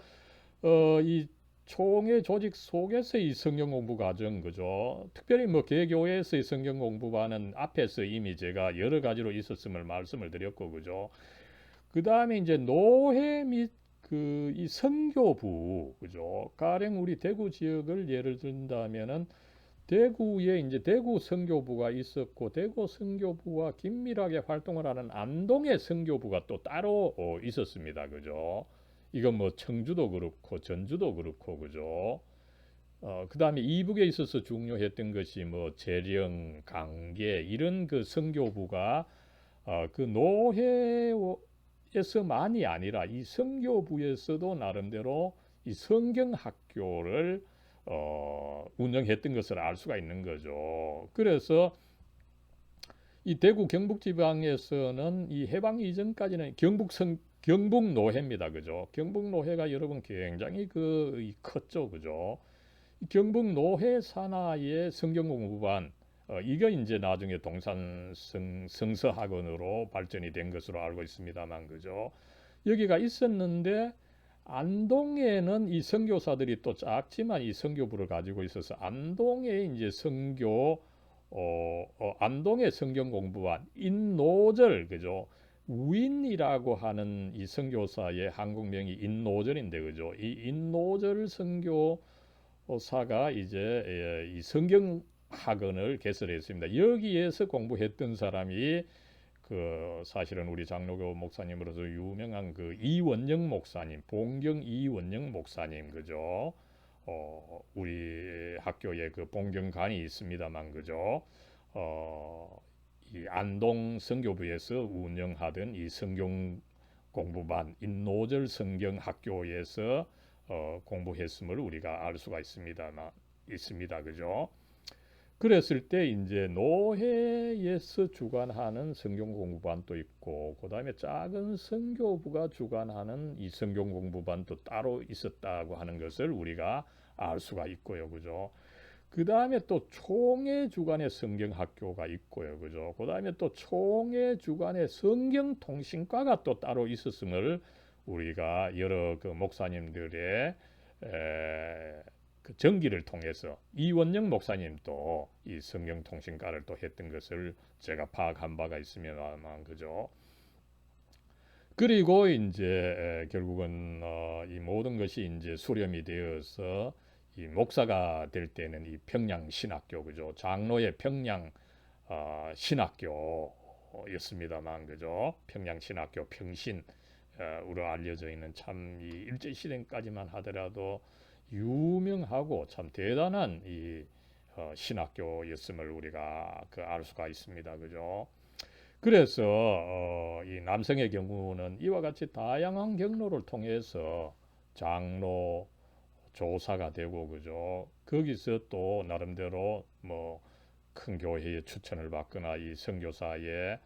이 총회 조직 속에서 이 성경 공부 과정 그죠? 특별히 뭐 개교회에서의 성경 공부반은 앞에서 이미 제가 여러 가지로 있었음을 말씀을 드렸고 그죠? 그 다음에 이제 노회 및 이 선교부 그죠? 가령 우리 대구 지역을 예를 든다면은 대구에 이제 대구 선교부가 있었고 대구 선교부와 긴밀하게 활동을 하는 안동의 선교부가 또 따로 있었습니다. 그죠? 이건 뭐 청주도 그렇고 전주도 그렇고 그죠? 그 다음에 이북에 있어서 중요했던 것이 뭐 재령, 강계 이런 그 선교부가 그 노회에서만이 아니라 이 선교부에서도 나름대로 이 성경학교를 운영했던 것을 알 수가 있는 거죠. 그래서 이 대구 경북 지방에서는 이 해방 이전까지는 경북 노회입니다. 그죠? 경북 노회가 여러분 굉장히 컸죠. 그죠? 경북 노회 산하의 성경 공부반 이거 이제 나중에 동산 성서학원으로 발전이 된 것으로 알고 있습니다만 그죠? 여기가 있었는데 안동에는 이 선교사들이 또 작지만 이 선교부를 가지고 있어서 안동에 이제 안동의 성경 공부반 인노절 그죠? 우인이라고 하는 이 선교사의 한국명이 인노절인데 그죠? 이 인노절 선교사가 이제 이 성경 학원을 개설했습니다. 여기에서 공부했던 사람이 사실은 우리 장로교 목사님으로서 유명한 이원영 목사님, 봉경 이원영 목사님 그죠? 우리 학교에 봉경관이 있습니다만 그죠? 이 안동 선교부에서 운영하던 이 성경 공부반 인노절 성경 학교에서 공부했음을 우리가 알 수가 있습니다. 그죠? 그랬을 때 이제 노회에서 주관하는 성경 공부반도 있고 그다음에 작은 선교부가 주관하는 이 성경 공부반도 따로 있었다고 하는 것을 우리가 알 수가 있고요. 그죠? 그다음에 또 총회 주관의 성경학교가 있고요. 그죠? 그다음에 또 총회 주관의 성경통신과가 또 따로 있었음을 우리가 여러 목사님들의 전기를 통해서 이원영 목사님도 이 성경통신과를 또 했던 것을 제가 파악한 바가 있습니다만 그죠? 그리고 이제 결국은 이 모든 것이 이제 수렴이 되어서 이 목사가 될 때는 이 평양 신학교 그죠? 장로의 평양 신학교였습니다만 그죠? 평양 신학교 평신으로 알려져 있는 참 이 일제 시대까지만 하더라도 유명하고 참 대단한 이 신학교였음을 우리가 알 수가 있습니다. 그죠? 그래서 이 남성의 경우는 이와 같이 다양한 경로를 통해서 장로 조사가 되고 그죠? 거기서 또 나름대로 뭐 큰 교회의 추천을 받거나 이 선교사의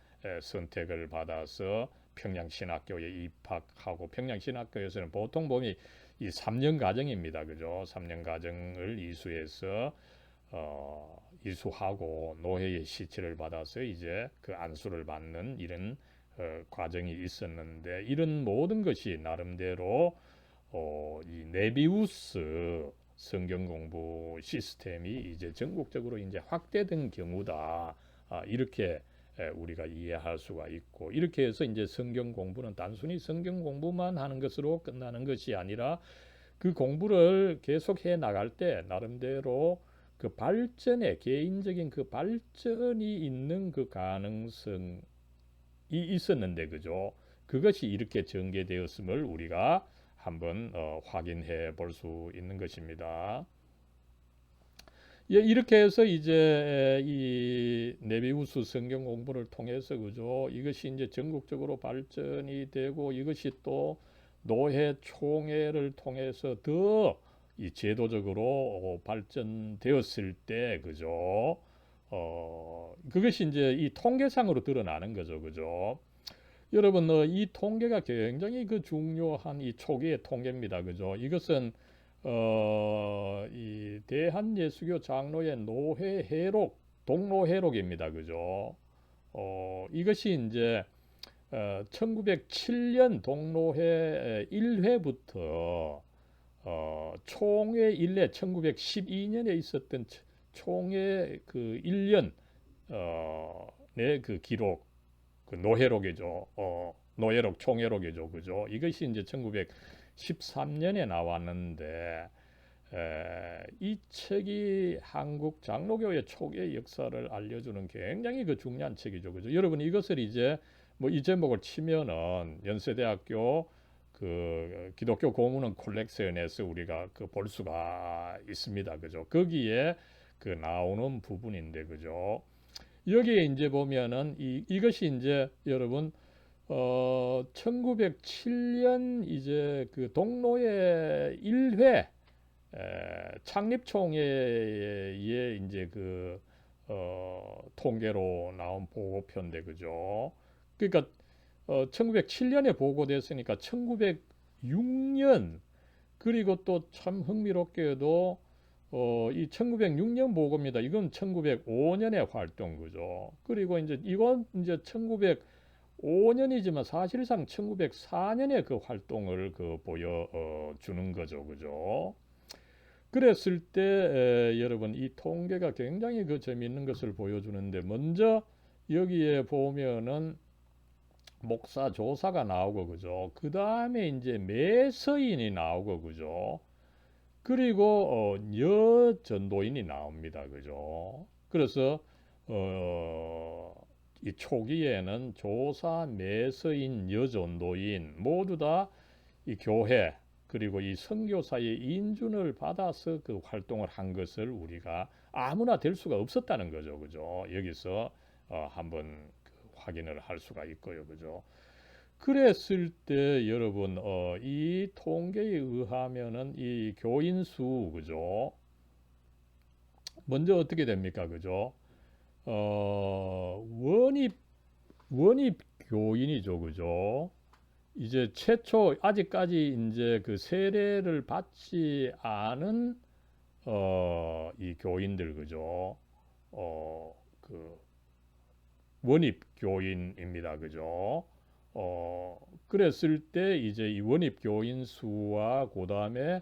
선택을 받아서 평양신학교에 입학하고 평양신학교에서는 보통 보면 이 3년 과정입니다. 그죠? 3년 과정을 이수해서 이수하고 노회의 시치를 받아서 이제 안수를 받는 이런 과정이 있었는데 이런 모든 것이 나름대로 이 네비우스 성경 공부 시스템이 이제 전국적으로 이제 확대된 경우다. 이렇게 우리가 이해할 수가 있고 이렇게 해서 이제 성경 공부는 단순히 성경 공부만 하는 것으로 끝나는 것이 아니라 그 공부를 계속해 나갈 때 나름대로 그 발전에 개인적인 그 발전이 있는 그 가능성이 있었는데 그죠? 그것이 이렇게 전개되었음을 우리가 한번 확인해 볼 수 있는 것입니다. 예, 이렇게 해서 이제 이 네비우스 성경 공부를 통해서 그죠? 이것이 이제 전국적으로 발전이 되고 이것이 또 노회 총회를 통해서 더 이 제도적으로 발전되었을 때 그죠? 그것이 이제 이 통계상으로 드러나는 거죠, 그죠? 여러분, 이 통계가 굉장히 그 중요한 이 초기의 통계입니다, 그죠? 이것은 이 대한예수교 장로의 노회 회록, 동로회록입니다, 그죠? 이것이 이제 1907년 동로회 1회부터 총회 1회 1912년에 있었던 총회 그 1년 내 그 기록 그 노회록이죠. 노회록 총회록이죠. 그죠? 이것이 이제 1913년에 나왔는데 이 책이 한국 장로교의 초기의 역사를 알려주는 굉장히 그 중요한 책이죠. 그죠? 여러분 이것을 이제 뭐 이 제목을 치면은 연세대학교 그 기독교 고문원 콜렉션에서 우리가 그 볼 수가 있습니다. 그죠? 거기에 그 나오는 부분인데 그죠? 여기에 이제 보면은 이것이 이제 여러분 1907년 이제 그 동로회 1회 창립총회에 이제 그 통계로 나온 보고표인데 그죠? 그러니까 1907년에 보고됐으니까 1906년 그리고 또 참 흥미롭게도 이 1906년 보고입니다. 이건 1905년의 활동 그죠? 그리고 이제 이건 이제 1905년이지만 사실상 1904년에 그 활동을 그 보여 주는 거죠. 그죠? 그랬을 때 여러분 이 통계가 굉장히 그 재미있는 것을 보여주는데 먼저 여기에 보면은 목사 조사가 나오고 그죠. 그 다음에 이제 매서인이 나오고 그죠. 그리고 여전도인이 나옵니다. 그죠. 그래서 이 초기에는 조사, 매서인, 여전도인 모두 다 이 교회 그리고 이 선교사의 인준을 받아서 그 활동을 한 것을 우리가 아무나 될 수가 없었다는 거죠. 그죠. 여기서 한번 확인을 할 수가 있고요. 그죠? 그랬을 때 여러분 이 통계에 의하면은 이 교인 수 그죠? 먼저 어떻게 됩니까? 그죠? 원입 교인이죠. 그죠? 이제 최초 아직까지 이제 그 세례를 받지 않은 이 교인들 그죠? 그 원입 교인입니다. 그죠? 그랬을 때 이제 이 원입 교인 수와 그다음에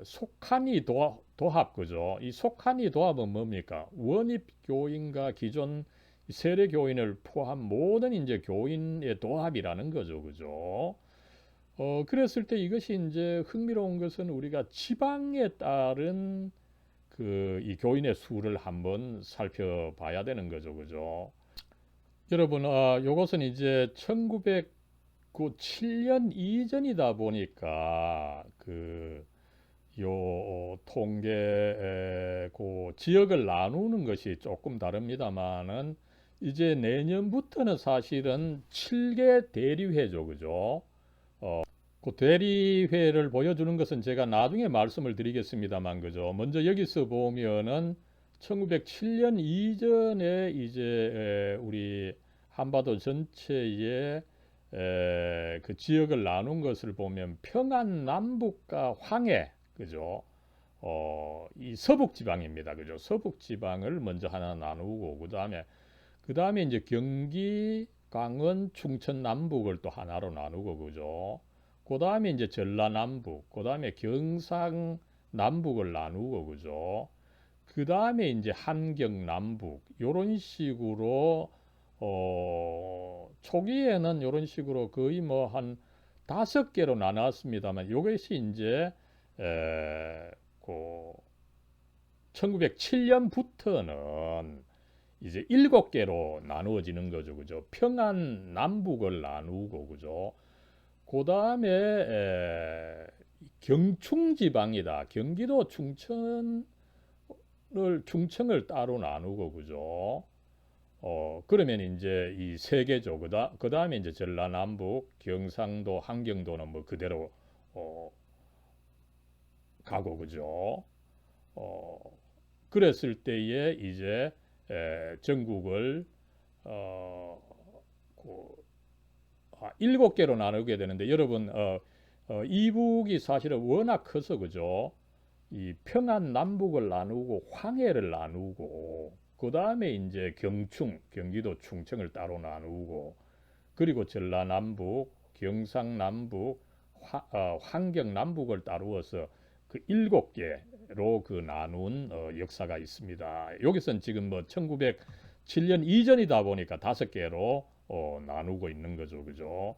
속한이 도합 그죠? 이 속한이 도합은 뭡니까? 원입 교인과 기존 세례 교인을 포함 모든 이제 교인의 도합이라는 거죠. 그죠? 그랬을 때 이것이 이제 흥미로운 것은 우리가 지방에 따른 그 이 교인의 수를 한번 살펴봐야 되는 거죠. 그죠? 여러분, 요것은 이제 1907년 이전이다 보니까 요 통계 그 지역을 나누는 것이 조금 다릅니다만은 이제 내년부터는 사실은 7개 대리회죠. 그죠? 그 대리회를 보여주는 것은 제가 나중에 말씀을 드리겠습니다만 그죠? 먼저 여기서 보면은 1907년 이전에 이제 우리 한반도 전체에 그 지역을 나눈 것을 보면 평안 남북과 황해 그죠? 이 서북 지방입니다. 그죠? 서북 지방을 먼저 하나 나누고 그다음에 이제 경기 강원, 충청 남북을 또 하나로 나누고 그죠. 그 다음에 이제 전라남북, 그 다음에 경상 남북을 나누고 그죠. 그 다음에 이제 한경 남북 요런 식으로 초기에는 요런 식으로 거의 뭐 한 5개로 나눴습니다만 이것이 이제 그 1907년부터는 이제 7개로 나누어지는 거죠. 그죠? 평안 남북을 나누고 그죠? 그 다음에 경충 지방이다. 경기도 충청을 따로 나누고 그죠? 그러면 이제 이 3개죠. 그 다음에 이제 전라남북, 경상도, 한경도는 뭐 그대로 가고 그죠? 어, 그랬을 때에 이제 전국을 어, 그, 7개로 나누게 되는데 여러분 이북이 사실은 워낙 커서 그죠? 이 평안 남북을 나누고 황해를 나누고 그 다음에 이제 경기도 충청을 따로 나누고 그리고 전라남북, 경상남북, 환경남북을 따루어서 그 7개로 그 나눈 역사가 있습니다. 여기서는 지금 뭐 1907년 이전이다 보니까 5개로 나누고 있는 거죠. 그죠?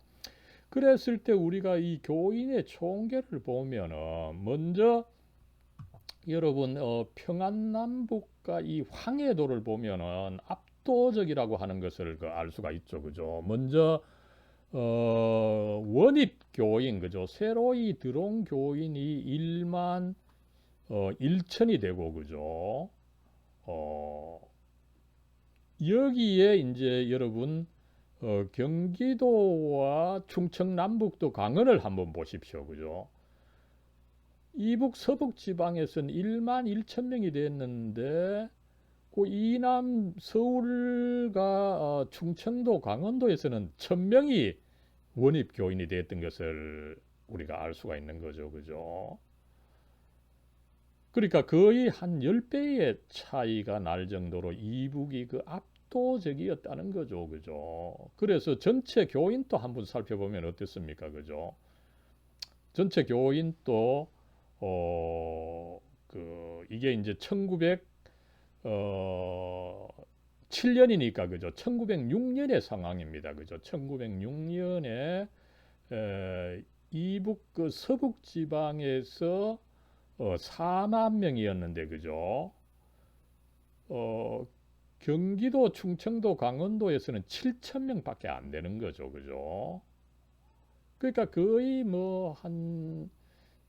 그랬을 때 우리가 이 교인의 총계를 보면은 먼저 여러분 평안남북과 이 황해도를 보면은 압도적이라고 하는 것을 알 수가 있죠. 그죠? 먼저 원입 교인 그죠? 새로이 들어온 교인이 1만 1천이 되고 그죠? 여기에 이제 여러분 경기도와 충청 남북도 강원을 한번 보십시오. 그죠? 이북 서북 지방에서는 1만 1천 명이 됐는데 그 이남 서울과 충청도 강원도에서는 1,000명이 원입 교인이 됐던 것을 우리가 알 수가 있는 거죠. 그죠? 그러니까 거의 한 10배의 차이가 날 정도로 이북이 그 압도적이었다는 거죠. 그죠? 그래서 전체 교인도 한번 살펴보면 어떻습니까? 그죠? 전체 교인도 이게 이제 1907년이니까 그죠? 1906년의 상황입니다. 그죠? 1906년에 이북 그 서북 지방에서 4만 명이었는데 그죠? 경기도, 충청도, 강원도에서는 7천 명밖에 안 되는 거죠. 그죠? 그러니까 거의 뭐 한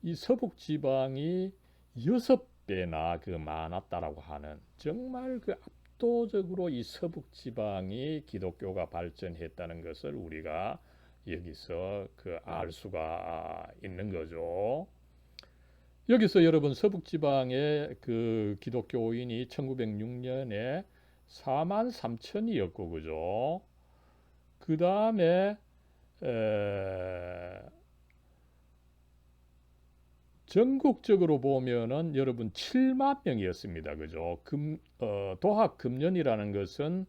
이 서북 지방이 6배나 그 많았다라고 하는 정말 그 압도적으로 이 서북 지방이 기독교가 발전했다는 것을 우리가 여기서 그 알 수가 있는 거죠. 여기서 여러분 서북 지방의 그 기독교인이 1906년에 4만 3천이었고 그죠? 그 다음에 전국적으로 보면은 여러분 7만 명이었습니다. 그죠? 도합 금년이라는 것은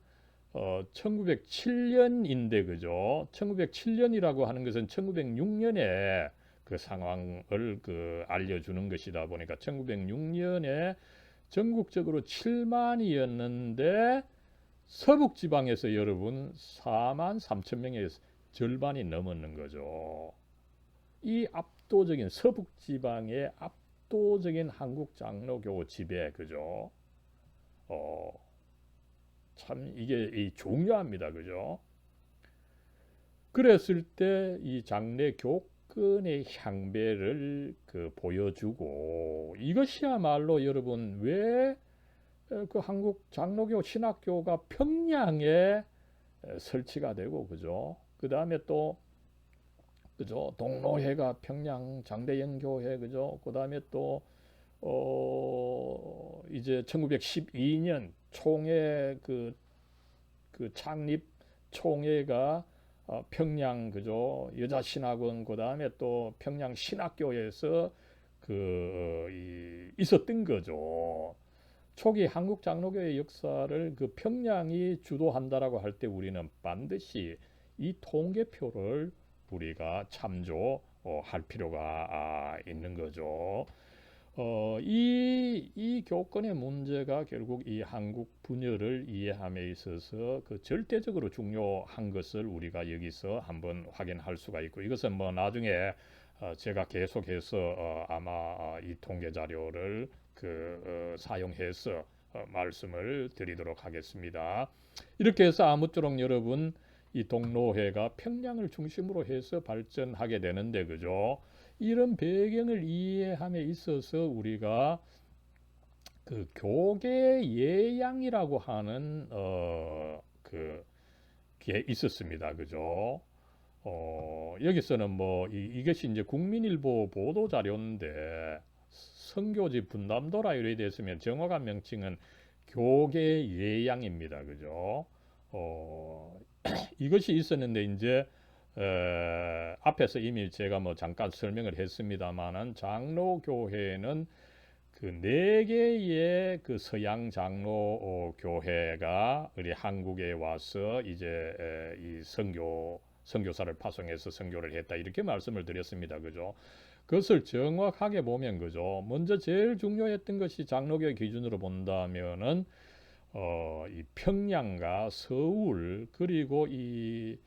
1907년인데 그죠? 1907년이라고 하는 것은 1906년에 그 상황을 그 알려주는 것이다 보니까 1906년에 전국적으로 7만이었는데 서북 지방에서 여러분 4만 3천 명의 절반이 넘었는 거죠. 이 압도적인 서북 지방의 압도적인 한국 장로교 지배 그죠? 참 이게 중요합니다. 그죠? 그랬을 때 이 장례 교권의 향배를 그 보여주고 이것이야말로 여러분 왜 그 한국 장로교 신학교가 평양에 설치가 되고 그죠? 그 다음에 또 그죠? 동로회가 평양 장대영교회 그죠? 그 다음에 또 이제 1912년 총회 그 창립 총회가 평양 그죠? 여자신학원 그 다음에 또 평양 신학교에서 있었던 거죠. 초기 한국 장로교의 역사를 그 평양이 주도한다라고 할 때 우리는 반드시 이 통계표를 우리가 참조할 필요가 있는 거죠. 이 교권의 문제가 결국 이 한국 분열을 이해함에 있어서 그 절대적으로 중요한 것을 우리가 여기서 한번 확인할 수가 있고, 이것은 뭐 나중에 제가 계속해서 아마 이 통계 자료를 사용해서 말씀을 드리도록 하겠습니다. 이렇게 해서 아무쪼록 여러분, 이 동로회가 평양을 중심으로 해서 발전하게 되는데, 그죠? 이런 배경을 이해함에 있어서 우리가 그 교계 예양이라고 하는 게 있었습니다. 그죠? 여기서는 뭐 이것이 이제 국민일보 보도 자료인데, 선교지 분담도라 이래 됐으면 정확한 명칭은 교계 예양입니다. 그죠? 이것이 있었는데 이제 앞에서 이미 제가 뭐 잠깐 설명을 했습니다만은, 장로교회는 그 네 개의 그 서양 장로 교회가 우리 한국에 와서 이제 이 선교사를 파송해서 선교를 했다, 이렇게 말씀을 드렸습니다. 그죠? 그것을 정확하게 보면, 그죠? 먼저 제일 중요했던 것이 장로교 기준으로 본다면은 이 평양과 서울, 그리고 이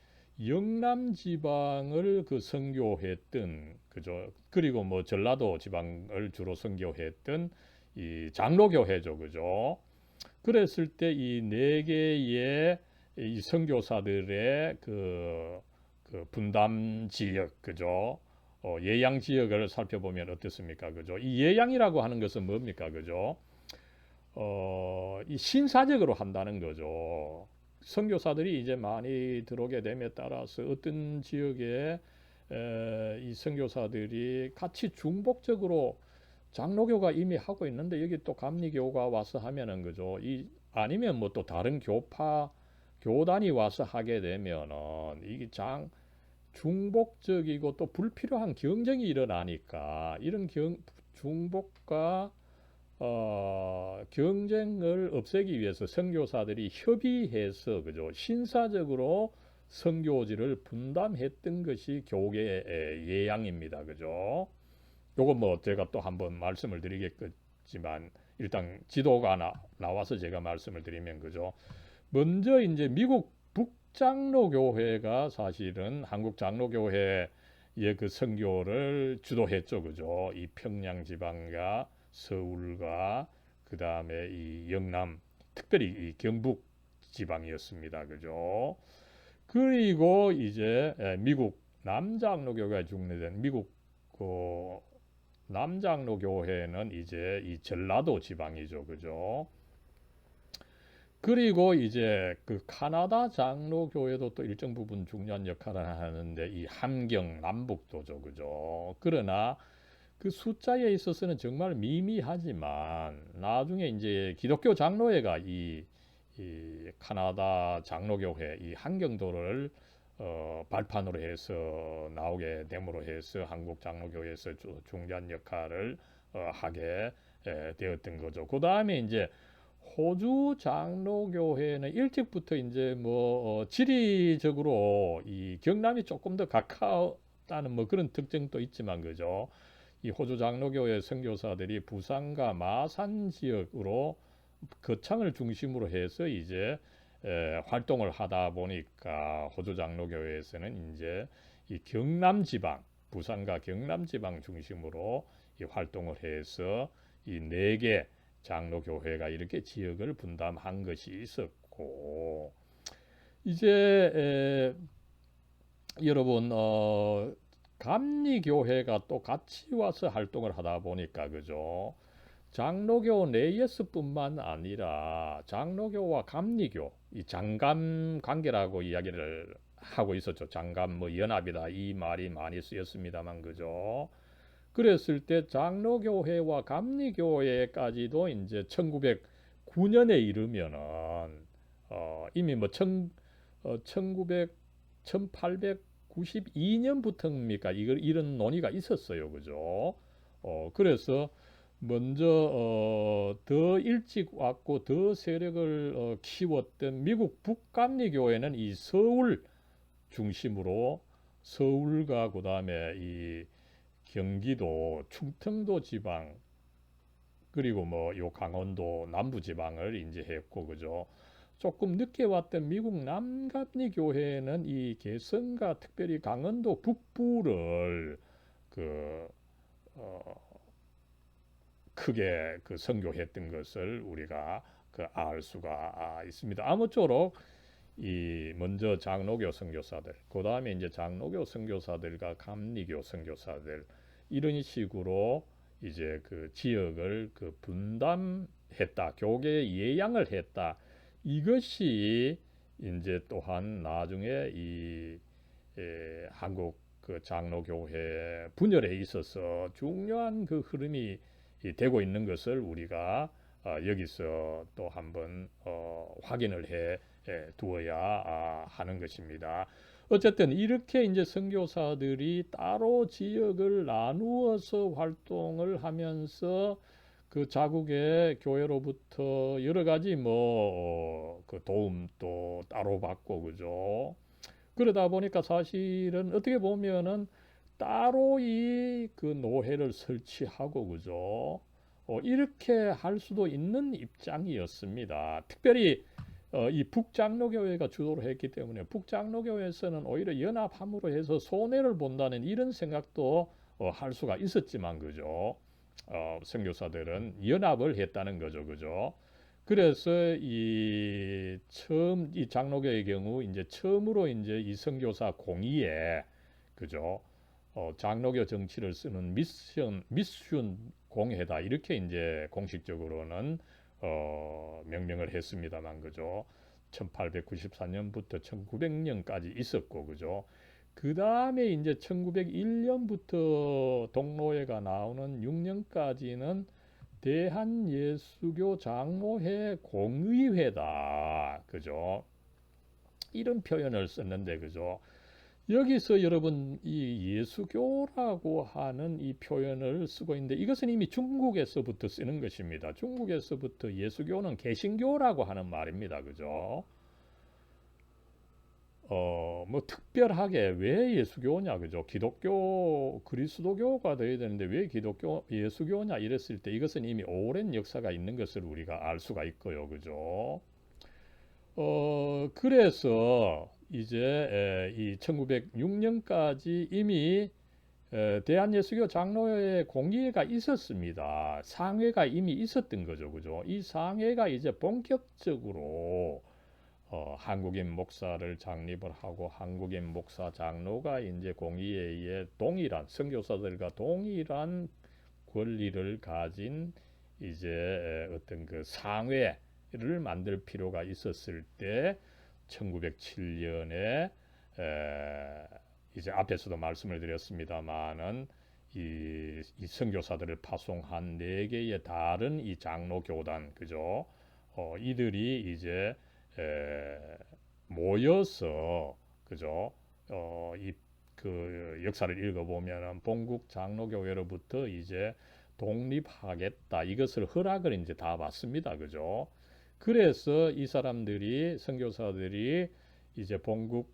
영남 지방을 그 선교했던, 그죠? 그리고 뭐 전라도 지방을 주로 선교했던 이 장로교회죠. 그죠? 그랬을 때 이 네 개의 이 선교사들의 그 분담 지역, 그죠? 예양 지역을 살펴보면 어떻습니까? 그죠? 이 예양이라고 하는 것은 뭡니까? 그죠? 이 신사적으로 한다는 거죠. 선교사들이 이제 많이 들어오게 됨에 따라서 어떤 지역에 이 선교사들이 같이 중복적으로 장로교가 이미 하고 있는데 여기 또 감리교가 와서 하면은, 그죠? 아니면 뭐 또 다른 교단이 와서 하게 되면은 이게 중복적이고 또 불필요한 경쟁이 일어나니까, 이런 중복과 경쟁을 없애기 위해서 선교사들이 협의해서, 그죠? 신사적으로 선교지를 분담했던 것이 교계의 예양입니다. 그죠? 요건 뭐 제가 또 한번 말씀을 드리겠지만, 일단 지도가 나와서 제가 말씀을 드리면, 그죠? 먼저 이제 미국 북장로교회가 사실은 한국 장로교회의 그 선교를 주도했죠. 그죠? 이 평양 지방과 서울과 그 다음에 이 영남, 특별히 이 경북 지방이었습니다. 그죠? 그리고 이제 미국 남장로교회가 중립된 미국 남장로교회는 이제 이 전라도 지방이죠. 그죠? 그리고 이제 그 카나다 장로교회도 또 일정 부분 중요한 역할을 하는데, 이 함경 남북도죠. 그죠? 그러나 그 숫자에 있어서는 정말 미미하지만, 나중에 이제 기독교 장로회가 이 카나다 장로교회 이 함경도를 발판으로 해서 나오게 됨으로 해서 한국 장로교회에서 중요한 역할을 하게 되었던 거죠. 그 다음에 이제 호주 장로교회는 일찍부터 이제 뭐 지리적으로 이 경남이 조금 더 가까웠다는 뭐 그런 특징도 있지만, 그죠? 이 호주 장로교회 선교사들이 부산과 마산 지역으로 거창을 중심으로 해서 이제 활동을 하다 보니까, 호주 장로교회에서는 이제 이 경남 지방, 부산과 경남 지방 중심으로 이 활동을 해서 이 네 개 장로교회가 이렇게 지역을 분담한 것이 있었고, 이제 여러분 감리교회가 또 같이 와서 활동을 하다 보니까, 그죠? 장로교 내에서뿐만 아니라 장로교와 감리교, 이 장감 관계라고 이야기를 하고 있었죠. 장감 뭐 연합이다, 이 말이 많이 쓰였습니다만, 그죠? 그랬을 때 장로교회와 감리교회까지도 이제 1909년에 이르면은 이미 뭐 1892년부터입니까? 이런 논의가 있었어요. 그죠? 그래서 먼저 더 일찍 왔고 더 세력을 키웠던 미국 북감리교회는 이 서울 중심으로 서울과 그다음에 이 경기도, 충청도 지방 그리고 뭐 요 강원도 남부 지방을 이제 했고 그죠. 조금 늦게 왔던 미국 남감리 교회는 이 개성과 특별히 강원도 북부를 그 크게 그 선교했던 것을 우리가 그 알 수가 있습니다. 아무쪼록 이 먼저 장로교 선교사들, 그 다음에 이제 장로교 선교사들과 감리교 선교사들 이런 식으로 이제 그 지역을 그 분담했다, 교계 예양을 했다. 이것이 이제 또한 나중에 이 한국 그 장로교회 분열에 있어서 중요한 그 흐름이 되고 있는 것을 우리가 여기서 또 한번 확인을 해 두어야 하는 것입니다. 어쨌든 이렇게 이제 선교사들이 따로 지역을 나누어서 활동을 하면서 그 자국의 교회로부터 여러 가지 그 도움도 따로 받고 그죠. 그러다 보니까 사실은 어떻게 보면은 따로 이 그 노회를 설치하고 그죠. 이렇게 할 수도 있는 입장이었습니다. 특별히 이 북장로교회가 주도를 했기 때문에 북장로교회에서는 오히려 연합함으로 해서 손해를 본다는 이런 생각도 할 수가 있었지만 그죠. 선교사들은 연합을 했다는 거죠, 그죠. 그래서 이 처음 이 장로교의 경우 이제 처음으로 이제 이 선교사 공의에 그죠. 장로교 정치를 쓰는 미션 공회다 이렇게 이제 공식적으로는 명명을 했습니다만 그죠. 1894년부터 1900년까지 있었고 그죠. 그 다음에 이제 1901년부터 동로회가 나오는 6년까지는 대한예수교 장로회 공의회다. 그죠? 이런 표현을 썼는데, 그죠? 여기서 여러분, 이 예수교라고 하는 이 표현을 쓰고 있는데, 이것은 이미 중국에서부터 쓰는 것입니다. 중국에서부터 예수교는 개신교라고 하는 말입니다. 그죠? 뭐 특별하게 왜 예수교냐, 그죠? 기독교, 그리스도교가 되어야 되는데 왜 기독교, 예수교냐 이랬을 때 이것은 이미 오랜 역사가 있는 것을 우리가 알 수가 있고요, 그죠? 그래서 이제 이 1906년까지 이미 대한예수교 장로회 공의회가 있었습니다. 상회가 이미 있었던 거죠, 그죠? 이 상회가 이제 본격적으로 한국인 목사를 창립을 하고 한국인 목사 장로가 이제 공의회에 동일한 선교사들과 동일한 권리를 가진 이제 어떤 그 상회를 만들 필요가 있었을 때 1907년에 이제 앞에서도 말씀을 드렸습니다마는 이 선교사들을 파송한 네 개의 다른 이 장로 교단 그죠? 이들이 이제 모여서 그죠? 이 그 역사를 읽어보면은 본국 장로교회로부터 이제 독립하겠다 이것을 허락을 이제 다 받습니다, 그죠? 그래서 이 사람들이 선교사들이 이제 본국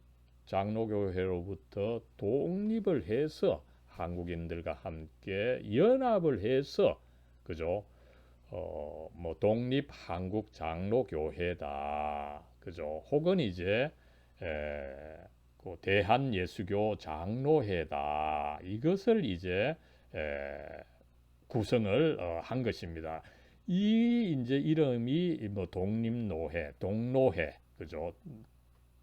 장로교회로부터 독립을 해서 한국인들과 함께 연합을 해서 그죠? 뭐 독립 한국 장로교회다. 그죠? 혹은 이제 그 대한 예수교 장로회다. 이것을 이제 구성을 한 것입니다. 이 이제 이름이 뭐 독립노회, 동로회, 그죠?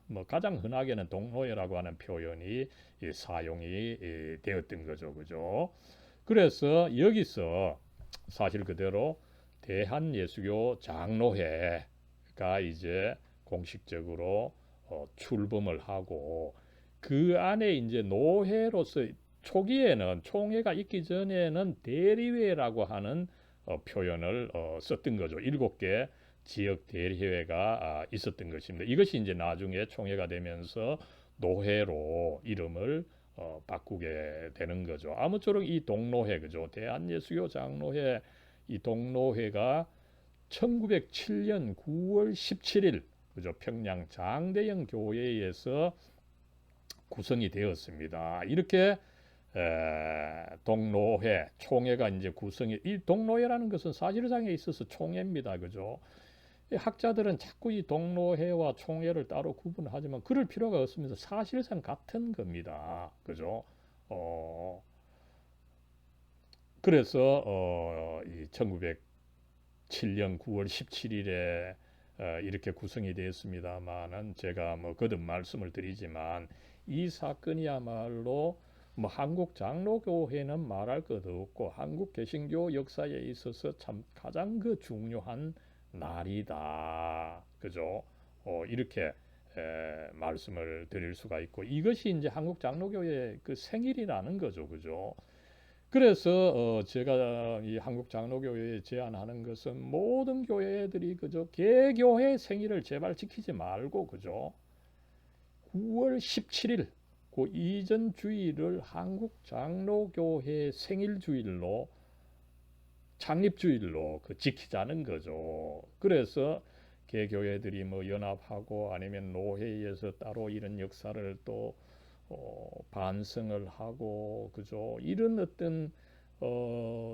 뭐 가장 흔하게는 동로회라고 하는 표현이 사용이 되었던 거죠, 그죠? 그래서 여기서 사실 그대로 대한예수교 장로회가 이제 공식적으로 출범을 하고 그 안에 이제 노회로서 초기에는 총회가 있기 전에는 대리회라고 하는 표현을 썼던 거죠. 7개 지역 대리회가 있었던 것입니다. 이것이 이제 나중에 총회가 되면서 노회로 이름을 바꾸게 되는 거죠. 아무쪼록 이 동로회 그죠. 대한예수교 장로회 이 동로회가 1907년 9월 17일 그죠? 평양 장대영 교회에서 구성이 되었습니다. 이렇게 동로회, 총회가 이제 구성이, 이 동로회라는 것은 사실상에 있어서 총회입니다. 그죠? 학자들은 자꾸 이 동로회와 총회를 따로 구분하지만 그럴 필요가 없습니다. 사실상 같은 겁니다. 그죠? 그래서 이 1907년 9월 17일에 이렇게 구성이 되었습니다만은 제가 뭐 거듭 말씀을 드리지만 이 사건이야말로 뭐 한국 장로교회는 말할 것도 없고 한국 개신교 역사에 있어서 참 가장 그 중요한 날이다. 그죠? 이렇게 말씀을 드릴 수가 있고 이것이 이제 한국 장로교회의 그 생일이라는 거죠. 그죠? 그래서 제가 이 한국 장로교회에 제안하는 것은 모든 교회들이 그저 개교회 생일을 제발 지키지 말고 그죠? 9월 17일 그 이전 주일을 한국 장로교회 생일 주일로 창립 주일로 그 지키자는 거죠. 그래서 개교회들이 뭐 연합하고 아니면 노회에서 따로 이런 역사를 또 반성을 하고 그죠? 이런 어떤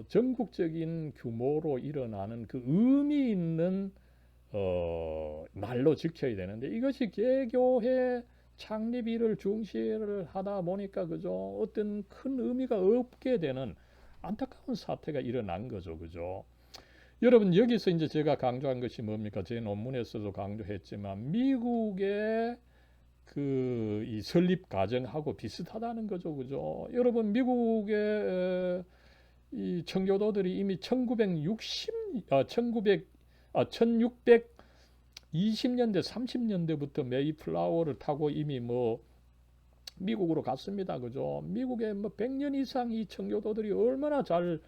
전국적인 규모로 일어나는 그 의미 있는 날로 지켜야 되는데 이것이 개교회 창립일을 중시를 하다 보니까 그죠? 어떤 큰 의미가 없게 되는 안타까운 사태가 일어난 거죠. 그죠? 여러분 여기서 이제 제가 강조한 것이 뭡니까? 제 논문에서도 강조했지만 미국의 그 이 설립 과정하고 비슷하다는 거죠. 그죠? 여러분 미국의 이 청교도들이 이미 1620년대 30년대부터 메이플라워를 타고 이미 뭐 미국으로 갔습니다. 그죠? 미국에 뭐 100년 이상 이 청교도들이 얼마나 잘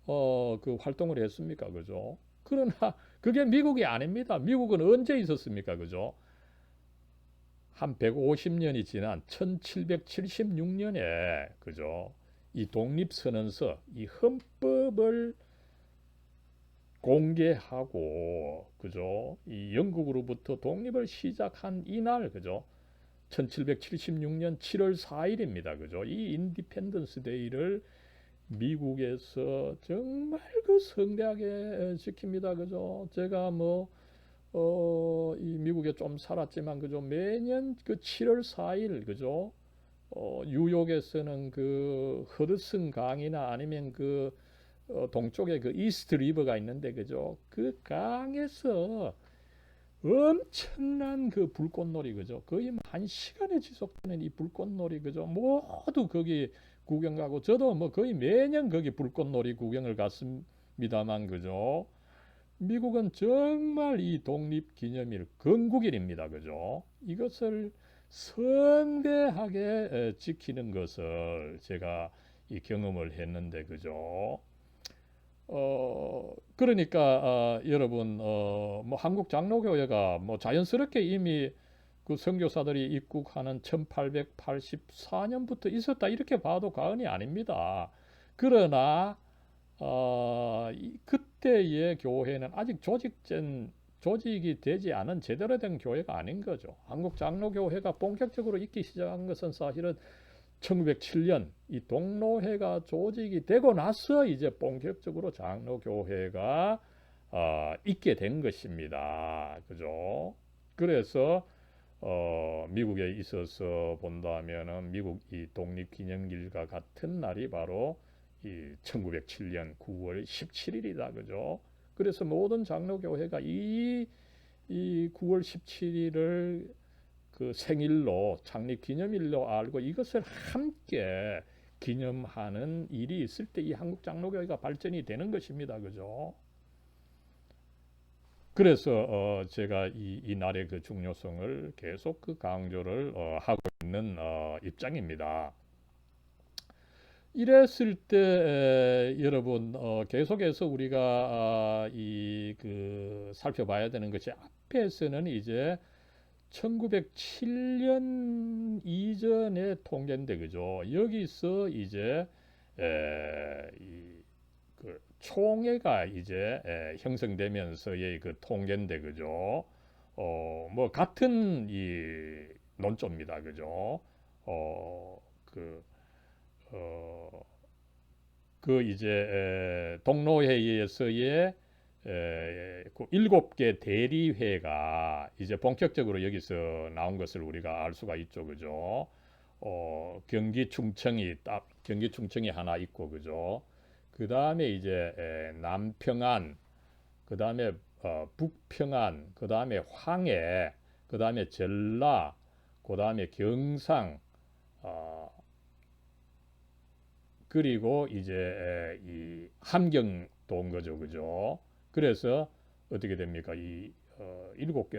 그 활동을 했습니까? 그죠? 그러나 그게 미국이 아닙니다. 미국은 언제 있었습니까? 그죠? 한 150년이 지난 1776년에 그죠? 이 독립선언서, 이 헌법을 공개하고 그죠? 이 영국으로부터 독립을 시작한 이날 그죠? 1776년 7월 4일입니다. 그죠? 이 인디펜던스 데이를 미국에서 정말 그 성대하게 지킵니다. 그죠? 제가 뭐 이 미국에 좀 살았지만 그죠? 매년 그 7월 4일 그죠? 뉴욕에서는 그 허드슨 강이나 아니면 그 동쪽에 그 이스트 리버가 있는데 그죠? 그 강에서 엄청난 그 불꽃놀이 그죠? 거의 한 시간에 지속되는 이 불꽃놀이 그죠? 모두 거기 구경 가고 저도 뭐 거의 매년 거기 불꽃놀이 구경을 갔습니다만 그죠? 미국은 정말 이 독립기념일 건국일입니다. 그죠? 이것을 성대하게 지키는 것을 제가 이 경험을 했는데 그죠? 그러니까 여러분 뭐 한국 장로교회가 뭐 자연스럽게 이미 그 선교사들이 입국하는 1884년부터 있었다 이렇게 봐도 과언이 아닙니다. 그러나 그때의 교회는 아직 조직이 되지 않은 제대로 된 교회가 아닌 거죠. 한국 장로교회가 본격적으로 있기 시작한 것은 사실은 1907년 이 동로회가 조직이 되고 나서 이제 본격적으로 장로교회가 있게 된 것입니다. 그죠? 그래서 미국에 있어서 본다면은 미국 이 독립기념일과 같은 날이 바로 이 1907년 9월 17일이다. 그죠? 그래서 모든 장로교회가 이 9월 17일을 그 생일로 창립 기념일로 알고 이것을 함께 기념하는 일이 있을 때 이 한국 장로교회가 발전이 되는 것입니다. 그죠? 그래서 제가 이 날의 그 중요성을 계속 그 강조를 하고 있는 입장입니다. 이랬을 때 여러분 계속해서 우리가 이 그 살펴봐야 되는 것이 앞에서는 이제 1907년 이전의 통계인데 그죠? 여기서 이제 그 총회가 이제 형성되면서의 그 통계인데 그죠? 뭐 같은 이 논조입니다. 그죠? 그 어, 그 이제 동로회의에서의 그 7개 대리회가 이제 본격적으로 여기서 나온 것을 우리가 알 수가 있죠. 그죠? 경기 충청이 하나 있고 그죠? 그 다음에 이제 남평안, 그 다음에 북평안, 그 다음에 황해, 그 다음에 전라, 그 다음에 경상, 어, 그리고 이제 이 함경도 온 거죠, 그죠? 그래서 어떻게 됩니까? 이 일곱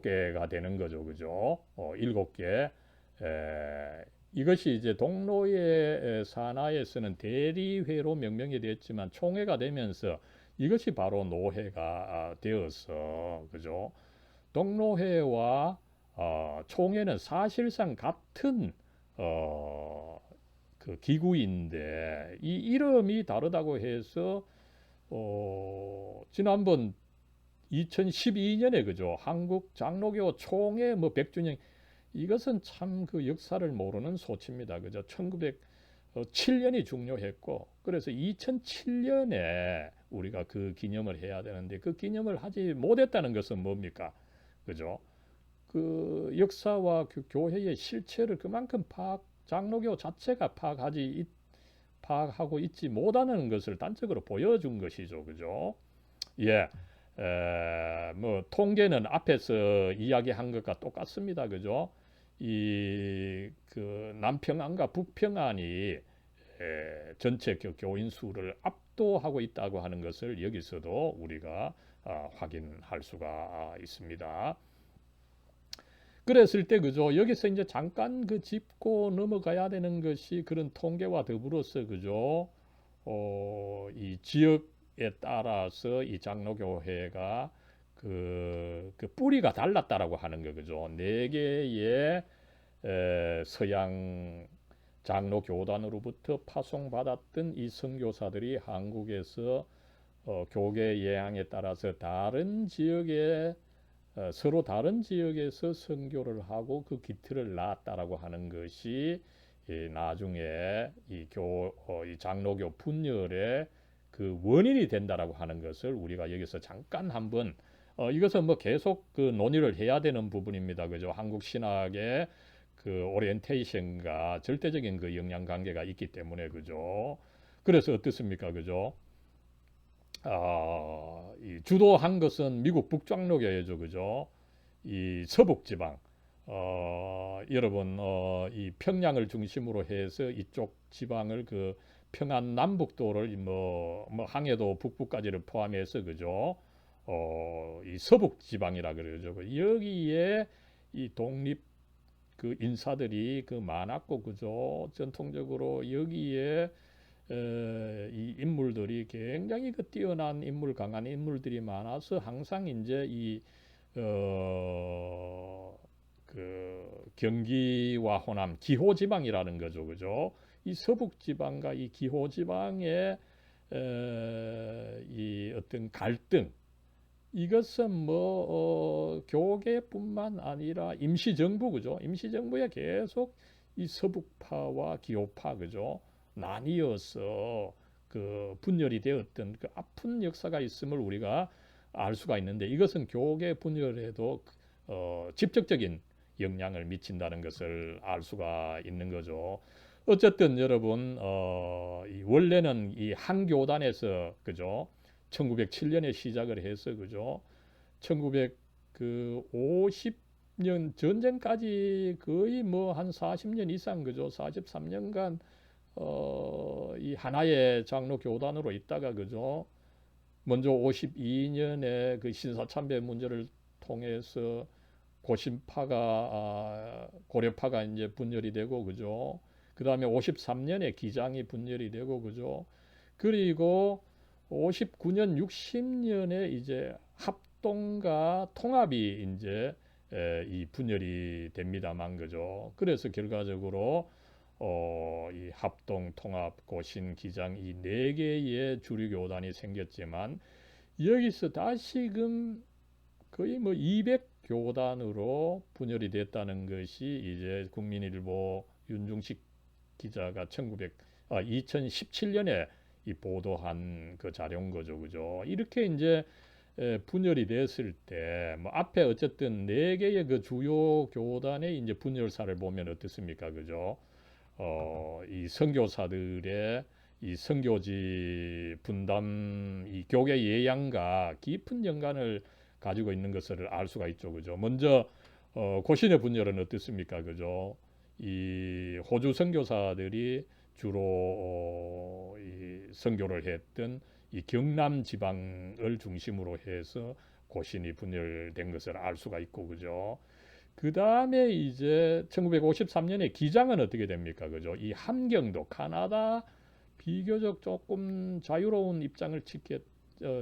개가 되는 거죠, 그죠? 일곱 개. 이것이 이제 동로의 산하에서는 대리회로 명명이 됐지만 총회가 되면서 이것이 바로 노회가 되어서 그죠? 동로회와 총회는 사실상 같은 어, 그 기구인데 이 이름이 다르다고 해서 지난번 2012년에 그죠? 한국 장로교 총회 뭐 100주년 이것은 참 그 역사를 모르는 소치입니다. 그죠? 1907년이 중요했고 그래서 2007년에 우리가 그 기념을 해야 되는데 그 기념을 하지 못했다는 것은 뭡니까? 그죠? 그 역사와 그 교회의 실체를 그만큼 장로교 자체가 파악하고 있지 못하는 것을 단적으로 보여준 것이죠. 그죠? 예. 뭐 통계는 앞에서 이야기한 것과 똑같습니다. 그죠? 이 그 남평안과 북평안이 전체 교인 수를 압도하고 있다고 하는 것을 여기서도 우리가 확인할 수가 있습니다. 그랬을 때 그죠? 여기서 이제 잠깐 그 짚고 넘어가야 되는 것이 그런 통계와 더불어서 그죠? 이 지역에 따라서 이 장로교회가 그 뿌리가 달랐다라고 하는 거 그죠? 네 개의 서양 장로 교단으로부터 파송받았던 이 선교사들이 한국에서 교계 예향에 따라서 다른 지역에 서로 다른 지역에서 선교를 하고 그 기틀을 낳았다라고 하는 것이 나중에 이 장로교 분열의 그 원인이 된다라고 하는 것을 우리가 여기서 잠깐 한번 이것은 뭐 계속 그 논의를 해야 되는 부분입니다. 그죠? 한국 신학의 그 오리엔테이션과 절대적인 그 영향 관계가 있기 때문에 그죠? 그래서 어떻습니까? 그죠? 이 주도한 것은 미국 북장로교회죠, 그죠? 이 서북 지방, 여러분, 이 평양을 중심으로 해서 이쪽 지방을 그 평안 남북도를 뭐 항해도 북부까지를 포함해서 그죠? 이 서북 지방이라 그러죠. 여기에 이 독립 그 인사들이 그 많았고 그죠? 전통적으로 여기에 이 인물들이 굉장히 그 뛰어난 인물, 강한 인물들이 많아서 항상 이제 그 경기와 호남, 기호지방이라는 거죠, 그죠? 이 서북지방과 이 기호지방의 이 어떤 갈등, 이것은 뭐 교계뿐만 아니라 임시정부 그죠? 임시정부에 계속 이 서북파와 기호파 그죠? 나뉘어서 그 분열이 되었던 그 아픈 역사가 있음을 우리가 알 수가 있는데 이것은 교계 분열에도 직접적인 영향을 미친다는 것을 알 수가 있는 거죠. 어쨌든 여러분 원래는 이 한 교단에서 그죠? 1907년에 시작을 해서 그죠? 1950년 전쟁까지 거의 뭐 한 40년 이상 그죠? 43년간 이 하나의 장로 교단으로 있다가 그죠? 먼저 52년에 그 신사참배 문제를 통해서 고려파가 이제 분열이 되고 그죠? 그다음에 53년에 기장이 분열이 되고 그죠? 그리고 59년, 60년에 이제 합동과 통합이 이제 이 분열이 됩니다만 그죠. 그래서 결과적으로 이 합동, 통합, 고신, 기장 이 네 개의 주류 교단이 생겼지만 여기서 다시금 거의 뭐 200교단으로 분열이 됐다는 것이 이제 국민일보 윤중식 기자가 2017년에 이 보도한 그 자료인 거죠, 그죠? 이렇게 이제 분열이 됐을 때, 뭐 앞에 어쨌든 네 개의 그 주요 교단의 이제 분열사를 보면 어떻습니까, 그죠? 이 선교사들의 이 선교지 분담, 이 교계 예양과 깊은 연관을 가지고 있는 것을 알 수가 있죠, 그죠? 먼저 고신의 분열은 어떻습니까, 그죠? 이 호주 선교사들이 주로 이 선교를 했던 이 경남 지방을 중심으로 해서 고신이 분열된 것을 알 수가 있고, 그죠? 그 다음에 이제 1953년에 기장은 어떻게 됩니까? 그죠? 이 함경도 카나다 비교적 조금 자유로운 입장을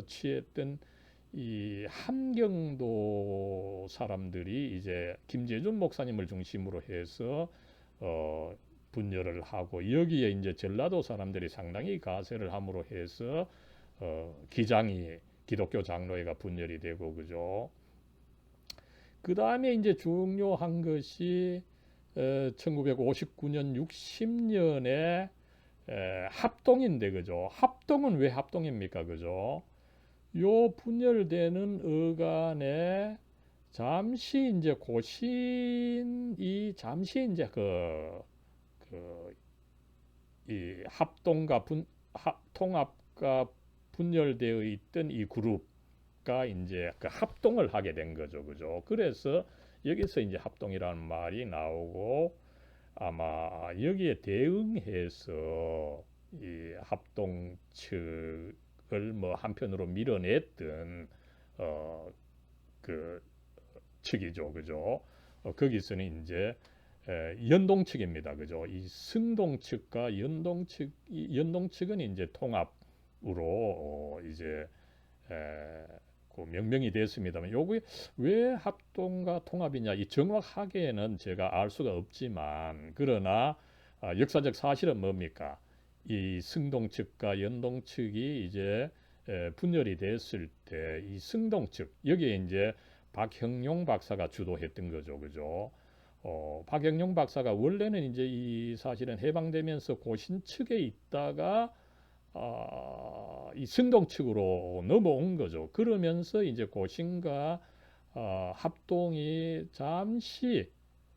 취했던 이 함경도 사람들이 이제 김재준 목사님을 중심으로 해서 분열을 하고 여기에 이제 전라도 사람들이 상당히 가세를 함으로 해서 기장이 기독교 장로회가 분열이 되고 그죠. 그 다음에 이제 중요한 것이 1959년 60년에 합동인데 그죠. 합동은 왜 합동입니까 그죠. 요 분열되는 어간에 잠시 이제 고신이 잠시 이제 이 합동과 통합과 분열되어 있던 이 그룹과 이제 그 합동을 하게 된 거죠, 그죠? 그래서 여기서 이제 합동이라는 말이 나오고 아마 여기에 대응해서 이 합동 측을 뭐 한편으로 밀어냈던 그 측이죠, 그죠? 거기서는 이제 연동 측입니다, 그죠? 이 승동 측과 연동 측, 연동 측은 이제 통합으로 이제 그 명명이 됐습니다만 요게 왜 합동과 통합이냐 이 정확하게는 제가 알 수가 없지만 그러나 역사적 사실은 뭡니까? 이 승동 측과 연동 측이 이제 분열이 됐을 때 이 승동 측 여기에 이제 박형용 박사가 주도했던 거죠, 그죠? 박형용 박사가 원래는 이제 이 사실은 해방되면서 고신 측에 있다가 이 승동 측으로 넘어온 거죠. 그러면서 이제 고신과 합동이 잠시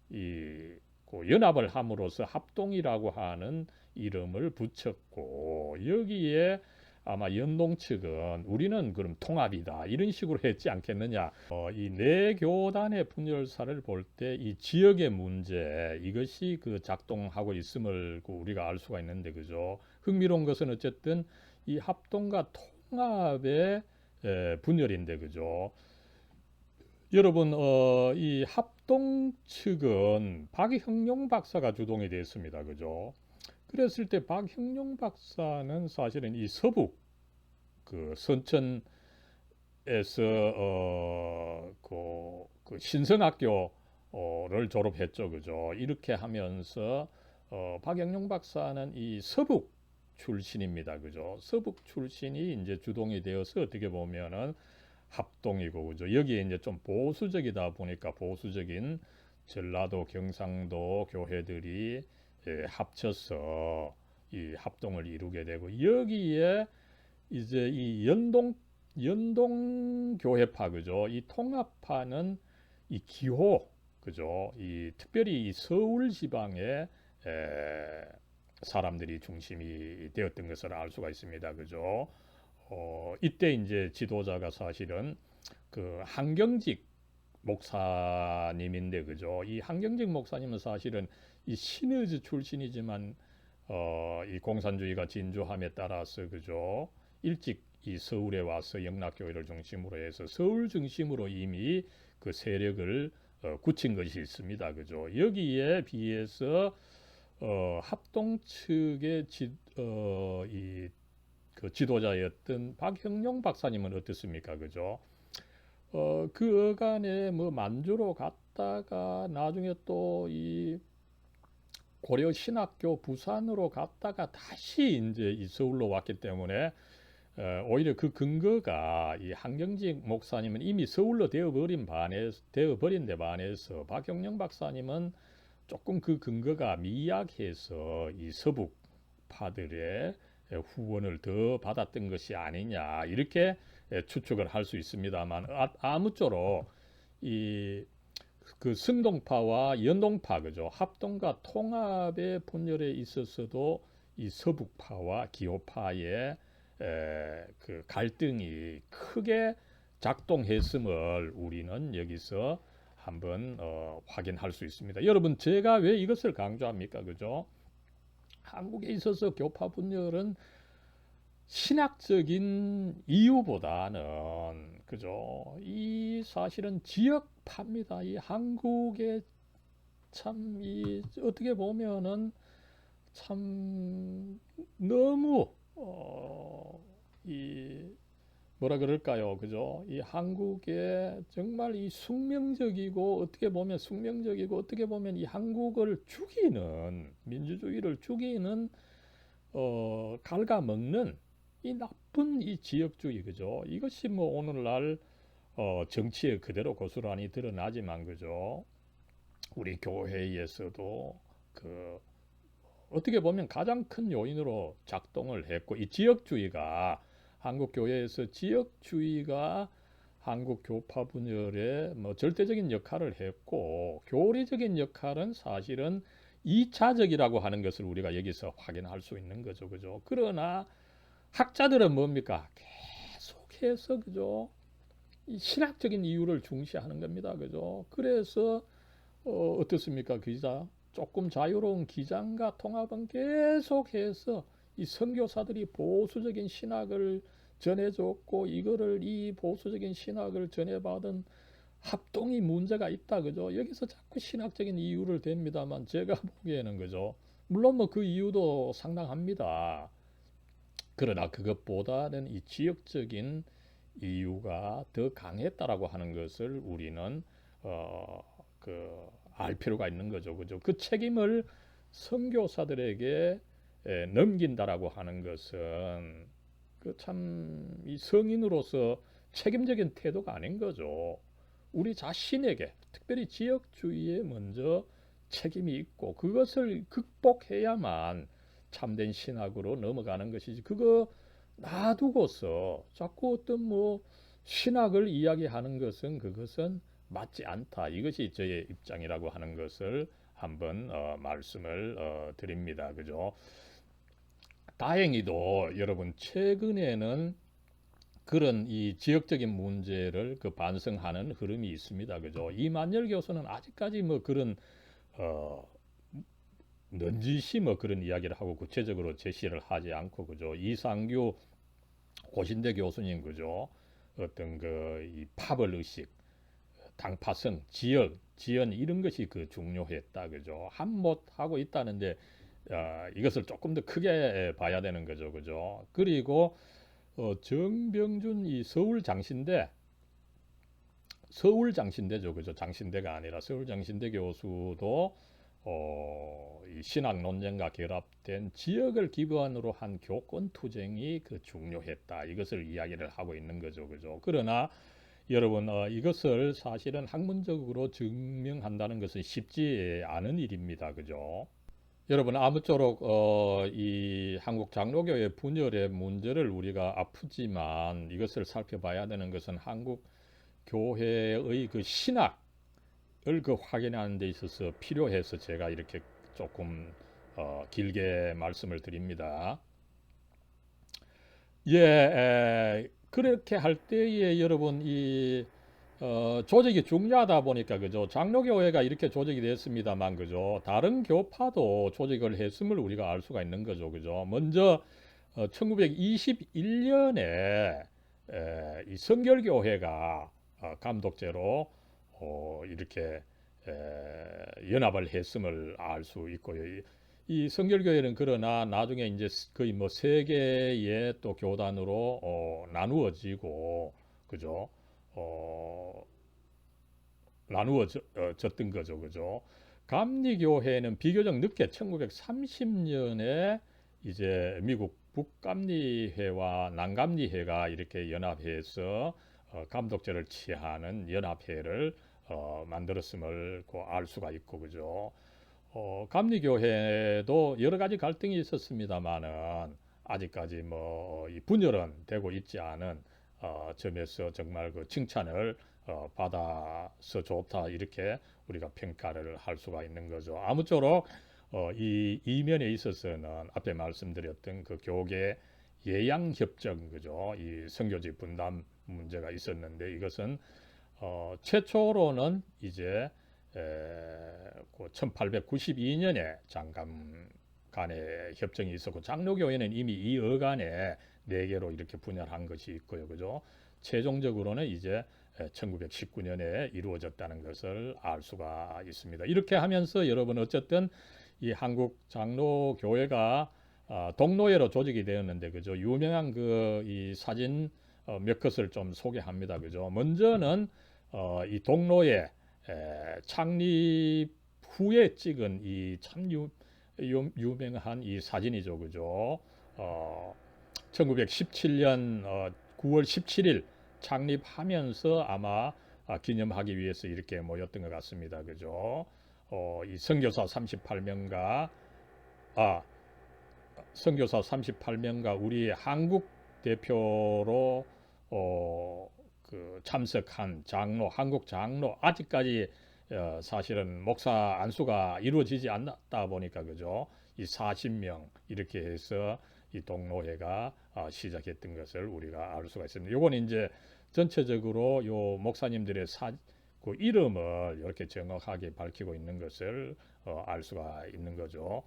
그 연합을 함으로써 합동이라고 하는 이름을 붙였고 여기에 아마 연동 측은 우리는 그럼 통합이다 이런 식으로 했지 않겠느냐. 이 네 교단의 분열사를 볼 때 이 지역의 문제 이것이 그 작동하고 있음을 우리가 알 수가 있는데 그죠. 흥미로운 것은 어쨌든 이 합동과 통합의 분열인데 그죠. 여러분 이 합동 측은 박형용 박사가 주동이 됐습니다. 그죠. 그랬을 때 박형용 박사는 사실은 이 서북 그 선천에서 그 신성학교를 졸업했죠. 그죠. 이렇게 하면서 박형용 박사는 이 서북 출신입니다. 그죠. 서북 출신이 이제 주동이 되어서 어떻게 보면은 합동이고 그죠. 여기에 이제 좀 보수적이다 보니까 보수적인 전라도 경상도 교회들이 합쳐서 이 합동을 이루게 되고 여기에 이제 이 연동 교회파 그죠. 이 통합파는 이 기호 그죠. 이 특별히 이 서울 지방의 사람들이 중심이 되었던 것을 알 수가 있습니다. 그죠. 이때 이제 지도자가 사실은 그 한경직 목사님인데 그죠. 이 한경직 목사님은 사실은 이 신의주 출신이지만 이 공산주의가 진주함에 따라서 그죠. 일찍 이 서울에 와서 영락교회를 중심으로 해서 서울 중심으로 이미 그 세력을 굳힌 것이 있습니다. 그죠. 여기에 비해서 합동 측의 그 지도자였던 박형용 박사님은 어떻습니까? 그죠? 그 어간에 뭐 만주로 갔다가 나중에 또 고려 신학교 부산으로 갔다가 다시 이제 이 서울로 왔기 때문에 오히려 그 근거가 이 한경직 목사님은 이미 서울로 되어버린 데 반해서 박경영 박사님은 조금 그 근거가 미약해서 이 서북파들의 후원을 더 받았던 것이 아니냐 이렇게 추측을 할 수 있습니다만 아무쪼록 이 그 승동파와 연동파 그죠 합동과 통합의 분열에 있어서도 이 서북파와 기호파의 그 갈등이 크게 작동했음을 우리는 여기서 한번 확인할 수 있습니다. 여러분 제가 왜 이것을 강조합니까? 그죠? 한국에 있어서 교파 분열은 신학적인 이유보다는 그죠? 이 사실은 지역파입니다. 이 한국의 참 이 어떻게 보면은 참 너무 이 뭐라 그럴까요? 그죠? 이 한국의 정말 이 숙명적이고 어떻게 보면 숙명적이고 어떻게 보면 이 한국을 죽이는 민주주의를 죽이는 갉아먹는 이 나쁜 이 지역주의 그죠? 이것이 뭐 오늘날 정치에 그대로 고스란히 드러나지만 그죠? 우리 교회에서도 그 어떻게 보면 가장 큰 요인으로 작동을 했고 이 지역주의가 한국 교회에서 지역주의가 한국 교파 분열에 뭐 절대적인 역할을 했고 교리적인 역할은 사실은 2차적이라고 하는 것을 우리가 여기서 확인할 수 있는 거죠. 그죠? 그러나 학자들은 뭡니까? 계속해서 그죠? 이 신학적인 이유를 중시하는 겁니다. 그죠? 그래서 어떻습니까? 기자? 조금 자유로운 기장과 통합은 계속해서 이 선교사들이 보수적인 신학을 전해줬고 이거를 이 보수적인 신학을 전해받은 합동이 문제가 있다 그죠? 여기서 자꾸 신학적인 이유를 댑니다만 제가 보기에는 그죠? 물론 뭐 그 이유도 상당합니다. 그러나 그것보다는 이 지역적인 이유가 더 강했다라고 하는 것을 우리는 알 필요가 있는 거죠. 그죠? 그 책임을 선교사들에게 넘긴다라고 하는 것은 그 참 이 성인으로서 책임적인 태도가 아닌 거죠. 우리 자신에게 특별히 지역주의에 먼저 책임이 있고 그것을 극복해야만 참된 신학으로 넘어가는 것이지 그거 놔두고서 자꾸 어떤 뭐 신학을 이야기하는 것은 그것은 맞지 않다. 이것이 저의 입장이라고 하는 것을 한번 말씀을 드립니다. 그죠? 다행히도 여러분 최근에는 그런 이 지역적인 문제를 그 반성하는 흐름이 있습니다. 그죠? 이만열 교수는 아직까지 뭐 그런 어, 넌지시 뭐 그런 이야기를 하고 구체적으로 제시를 하지 않고 그죠? 이상규 고신대 교수님 그죠? 어떤 그 이 파벌 의식, 당파성, 지연 이런 것이 그 중요했다 그죠? 한못 하고 있다는데 이것을 조금 더 크게 봐야 되는 거죠, 그죠? 그리고 정병준 이 서울 장신대죠, 그죠? 장신대가 아니라 서울 장신대 교수도 이 신학 논쟁과 결합된 지역을 기반으로 한 교권 투쟁이 그 중요했다. 이것을 이야기를 하고 있는 거죠, 그죠? 그러나 여러분 이것을 사실은 학문적으로 증명한다는 것은 쉽지 않은 일입니다, 그죠? 여러분 아무쪼록 이 한국 장로교의 분열의 문제를 우리가 아프지만 이것을 살펴봐야 되는 것은 한국 교회의 그 신학을 그 확인하는 데 있어서 필요해서 제가 이렇게 조금 길게 말씀을 드립니다. 예, 그렇게 할 때에 여러분 이 조직이 중요하다 보니까 그죠. 장로교회가 이렇게 조직이 됐습니다만 그죠. 다른 교파도 조직을 했음을 우리가 알 수가 있는 거죠. 그죠. 먼저 1921년에 이 성결교회가 감독제로 이렇게 연합을 했음을 알 수 있고요. 이 성결교회는 그러나 나중에 이제 거의 뭐 세 개의 또 교단으로 나누어지고 그죠. 나누어졌던 거죠, 그죠? 감리교회는 비교적 늦게 1930년에 이제 미국 북감리회와 남감리회가 이렇게 연합해서 감독제를 취하는 연합회를 만들었음을 알 수가 있고 그죠. 감리교회도 여러 가지 갈등이 있었습니다만은 아직까지 이 분열은 되고 있지 않은 점에서 정말 그 칭찬을 받아서 좋다 이렇게 우리가 평가를 할 수가 있는 거죠. 아무쪼록 이 이면에 있어서는 앞에 말씀드렸던 그 교계 예양협정 그죠. 이 선교지 분담 문제가 있었는데 이것은 최초로는 이제 1892년에 장감 간의 협정이 있었고 장로교회는 이미 이 어간에 4개로 이렇게 분열한 것이 있고요. 그죠? 최종적으로는 이제 1919년에 이루어졌다는 것을 알 수가 있습니다. 이렇게 하면서 여러분 어쨌든 이 한국 장로교회가 동로회로 조직이 되었는데 그죠? 유명한 그 이 사진 몇 컷을 좀 소개합니다. 그죠? 먼저는 이 동로회 창립 후에 찍은 이 참 유명한 이 사진이죠. 그죠? 1917년 9월 17일 창립하면서 아마 기념하기 위해서 이렇게 모였던 것 같습니다. 그죠? 이 선교사 38명과 선교사 38명과 우리 한국 대표로 그 참석한 장로, 한국 장로 아직까지 사실은 목사 안수가 이루어지지 않았다 보니까 그죠? 이 40명 이렇게 해서 이 동로회가 시작했던 것을 우리가 알 수가 있습니다. 요건 이제 전체적으로 요 목사님들의 그 이름을 이렇게 정확하게 밝히고 있는 것을 알 수가 있는 거죠.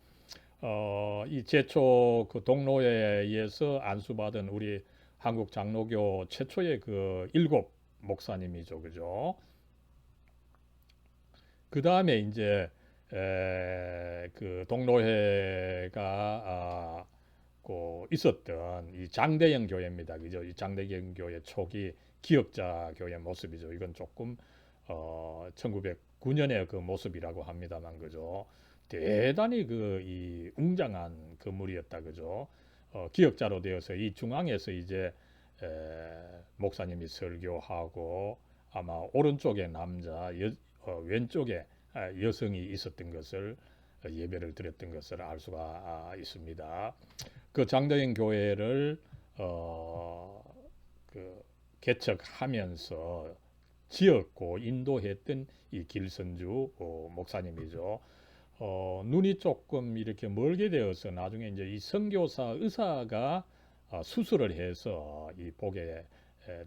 이 제초 그 동로회에서 안수받은 우리 한국 장로교 최초의 그 7 목사님이죠, 그죠? 그 다음에 이제 그 동로회가 그 있었던 이 장대영 교회입니다, 그죠? 이 장대영 교회 초기 기역자 교회 모습이죠. 이건 조금 1909년의 그 모습이라고 합니다만, 그죠? 대단히 그 이 웅장한 건물이었다, 그죠? 기역자로 되어서 이 중앙에서 이제 목사님이 설교하고 아마 오른쪽에 남자, 왼쪽에 여성이 있었던 것을 예배를 드렸던 것을 알 수가 있습니다. 그 장대영 교회를 그 개척하면서 지었고 인도했던 이 길선주 목사님이죠. 눈이 조금 이렇게 멀게 되어서 나중에 이제 이 선교사 의사가 수술을 해서 이 보게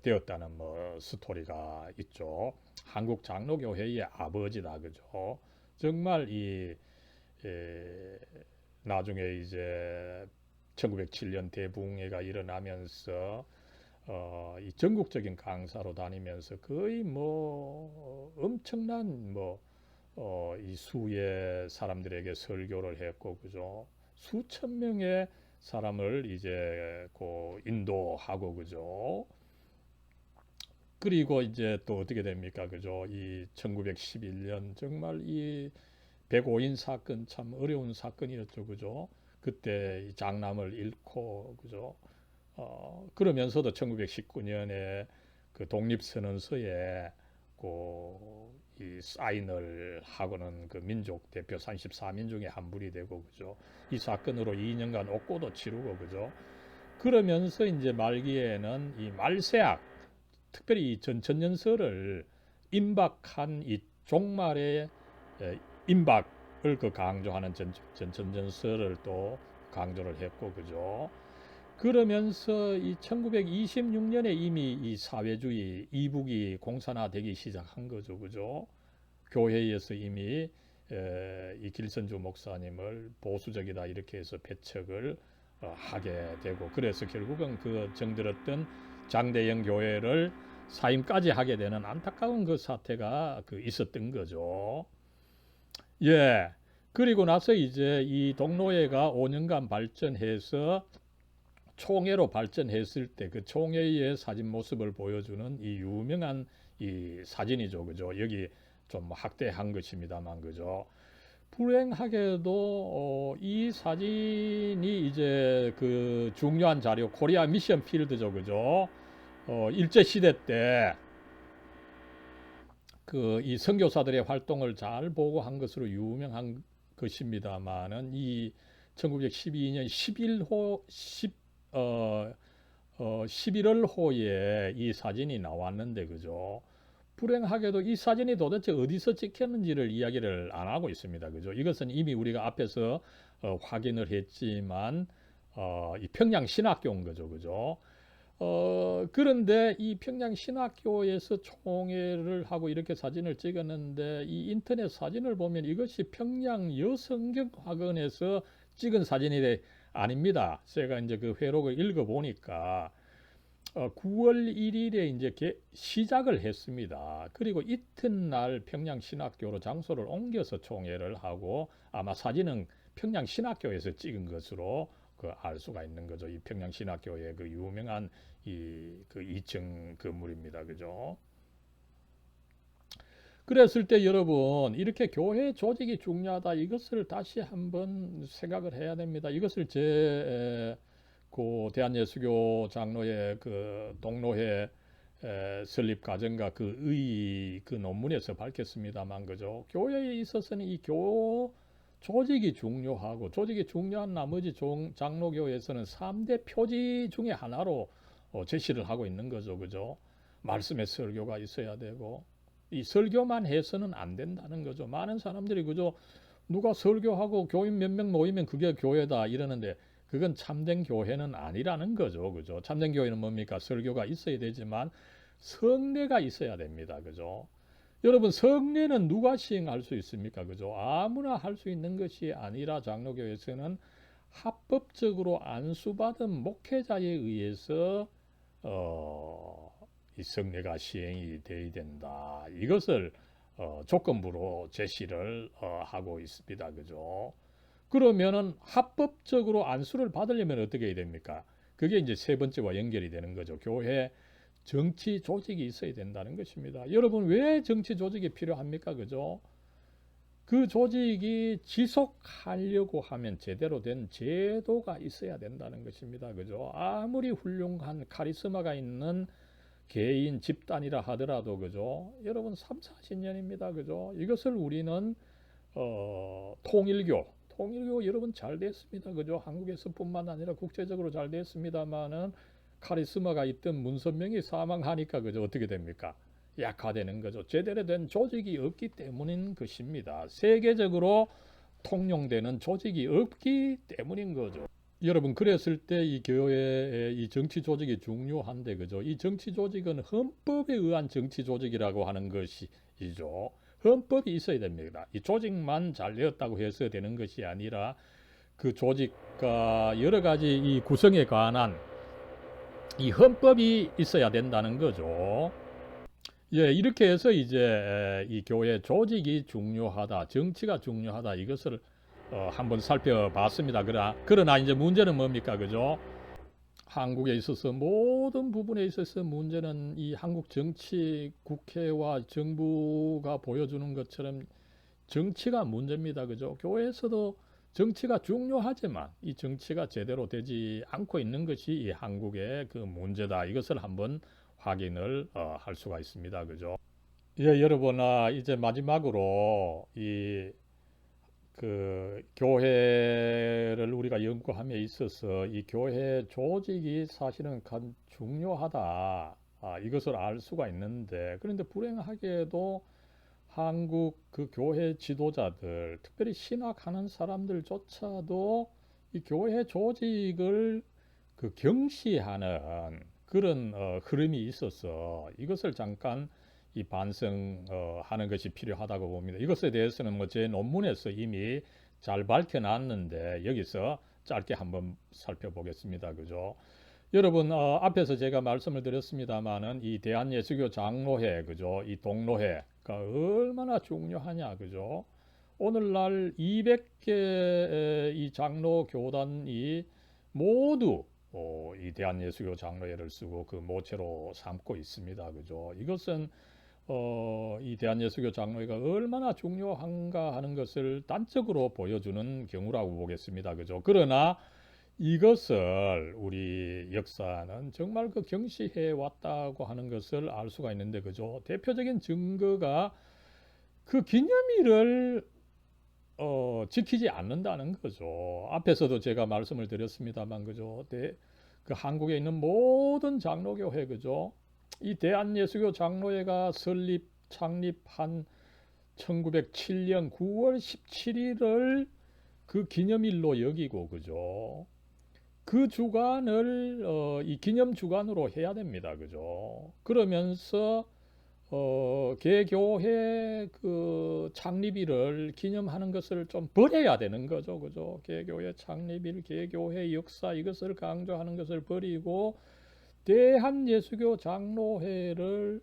되었다는 스토리가 있죠. 한국 장로교회의 아버지다 그죠. 정말 이 나중에 이제 1907년 대붕해가 일어나면서 이 전국적인 강사로 다니면서 거의 엄청난 이 수의 사람들에게 설교를 했고 그죠. 수천 명의 사람을 이제 인도하고 그죠. 그리고 이제 또 어떻게 됩니까 그죠. 이 1911년 정말 이 백오인 사건 참 어려운 사건이었죠 그죠. 그때 이 장남을 잃고 그죠. 그러면서도 1919년에 그 독립선언서에 이 사인을 하고는 그 민족 대표 34민 중에 한 분이 되고 그죠. 이 사건으로 2년간 옥고도 치르고 그죠. 그러면서 이제 말기에는 이 말세학 특별히 이 전천년설을 임박한 이 종말의 임박을 그 강조하는 전천년설을 또 강조를 했고 그죠. 그러면서 이 1926년에 이미 이 사회주의 이북이 공산화되기 시작한 거죠, 그죠? 교회에서 이미 이 길선주 목사님을 보수적이다 이렇게 해서 배척을 하게 되고 그래서 결국은 그 정들었던 장대영 교회를 사임까지 하게 되는 안타까운 그 사태가 있었던 거죠. 예. 그리고 나서 이제 이 동로회가 5년간 발전해서 총회로 발전했을 때 그 총회의 사진 모습을 보여주는 이 유명한 이 사진이죠, 그죠? 여기 좀 확대한 것입니다만, 그죠? 불행하게도 이 사진이 이제 그 중요한 자료 코리아 미션 필드죠, 그죠? 일제 시대 때 그 이 선교사들의 활동을 잘 보고한 것으로 유명한 것입니다만은 이 1912년 11호 11월 호에 이 사진이 나왔는데 그죠? 불행하게도 이 사진이 도대체 어디서 찍혔는지를 이야기를 안 하고 있습니다. 그죠? 이것은 이미 우리가 앞에서 확인을 했지만 이 평양 신학교인 거죠. 그죠? 그런데 이 평양 신학교에서 총회를 하고 이렇게 사진을 찍었는데 이 인터넷 사진을 보면 이것이 평양 여성경학원에서 찍은 사진이 아닙니다. 제가 이제 그 회록을 읽어 보니까 9월 1일에 이제 시작을 했습니다. 그리고 이튿날 평양 신학교로 장소를 옮겨서 총회를 하고 아마 사진은 평양 신학교에서 찍은 것으로 그 알 수가 있는 거죠. 이 평양 신학교의 그 유명한 그 2층 건물입니다. 그죠? 그랬을 때 여러분 이렇게 교회 조직이 중요하다 이것을 다시 한번 생각을 해야 됩니다. 이것을 그 대한예수교 장로의 그 동로회 설립 과정과 그 논문에서 밝혔습니다만 그죠. 교회에 있어서는 이 조직이 중요하고 조직이 중요한 나머지 장로교에서는 3대 표지 중에 하나로 제시를 하고 있는 거죠. 그죠. 말씀의 설교가 있어야 되고 이 설교만 해서는 안 된다는 거죠. 많은 사람들이 그죠. 누가 설교하고 교인 몇 명 모이면 그게 교회다 이러는데 그건 참된 교회는 아니라는 거죠. 그죠? 참된 교회는 뭡니까? 설교가 있어야 되지만 성례가 있어야 됩니다. 그죠? 여러분 성례는 누가 시행할 수 있습니까? 그죠? 아무나 할 수 있는 것이 아니라 장로교에서는 합법적으로 안수받은 목회자에 의해서 이 성례가 시행이 돼야 된다. 이것을 조건부로 제시를 하고 있습니다. 그죠? 그러면은 합법적으로 안수를 받으려면 어떻게 해야 됩니까? 그게 이제 세 번째와 연결이 되는 거죠. 교회 정치 조직이 있어야 된다는 것입니다. 여러분 왜 정치 조직이 필요합니까? 그죠? 그 조직이 지속하려고 하면 제대로 된 제도가 있어야 된다는 것입니다. 그죠? 아무리 훌륭한 카리스마가 있는 개인 집단이라 하더라도 그죠? 여러분 3, 40년입니다. 그죠? 이것을 우리는 통일교 여러분 잘 됐습니다. 그죠? 한국에서뿐만 아니라 국제적으로 잘 됐습니다만은 카리스마가 있던 문선명이 사망하니까 그죠? 어떻게 됩니까? 약화되는 거죠. 제대로 된 조직이 없기 때문인 것입니다. 세계적으로 통용되는 조직이 없기 때문인 거죠. 여러분 그랬을 때 이 교회의 이 정치 조직이 중요한데 그죠? 이 정치 조직은 헌법에 의한 정치 조직이라고 하는 것이죠. 헌법이 있어야 됩니다. 이 조직만 잘 되었다고 해서 되는 것이 아니라 그 조직과 여러 가지 이 구성에 관한 이 헌법이 있어야 된다는 거죠. 예, 이렇게 해서 이제 이 교회 조직이 중요하다, 정치가 중요하다 이것을 한번 살펴봤습니다. 그러나 이제 문제는 뭡니까, 그죠? 한국에 있어서 모든 부분에 있어서 문제는 이 한국 정치, 국회와 정부가 보여주는 것처럼 정치가 문제입니다. 그죠? 교회에서도 정치가 중요하지만 이 정치가 제대로 되지 않고 있는 것이 이 한국의 그 문제다. 이것을 한번 확인을 할 수가 있습니다. 그죠? 예, 여러분, 이제 마지막으로 그 교회를 우리가 연구함에 있어서 이 교회 조직이 사실은 간 중요하다. 이것을 알 수가 있는데 그런데 불행하게도 한국 그 교회 지도자들, 특별히 신학하는 사람들조차도 이 교회 조직을 그 경시하는 그런 흐름이 있어서 이것을 잠깐 이 반성하는 것이 필요하다고 봅니다. 이것에 대해서는 뭐 제 논문에서 이미 잘 밝혀놨는데 여기서 짧게 한번 살펴보겠습니다. 그죠? 여러분 앞에서 제가 말씀을 드렸습니다만은 이 대한예수교 장로회, 그죠? 이 동로회가 얼마나 중요하냐, 그죠? 오늘날 200개 이 장로 교단이 모두 이 대한예수교 장로회를 쓰고 그 모체로 삼고 있습니다. 그죠? 이것은 이 대한예수교 장로회가 얼마나 중요한가 하는 것을 단적으로 보여주는 경우라고 보겠습니다. 그죠? 그러나 이것을 우리 역사는 정말 그 경시해 왔다고 하는 것을 알 수가 있는데, 그죠? 대표적인 증거가 그 기념일을 지키지 않는다는 거죠. 앞에서도 제가 말씀을 드렸습니다만, 그죠? 그 한국에 있는 모든 장로교회, 그죠? 이 대한예수교 장로회가 창립한 1907년 9월 17일을 그 기념일로 여기고, 그죠? 그 주간을 이 기념 주간으로 해야 됩니다. 그죠? 그러면서 개교회 그 창립일을 기념하는 것을 좀 버려야 되는 거죠. 그죠? 개교회 창립일, 개교회 역사 이것을 강조하는 것을 버리고 대한예수교 장로회를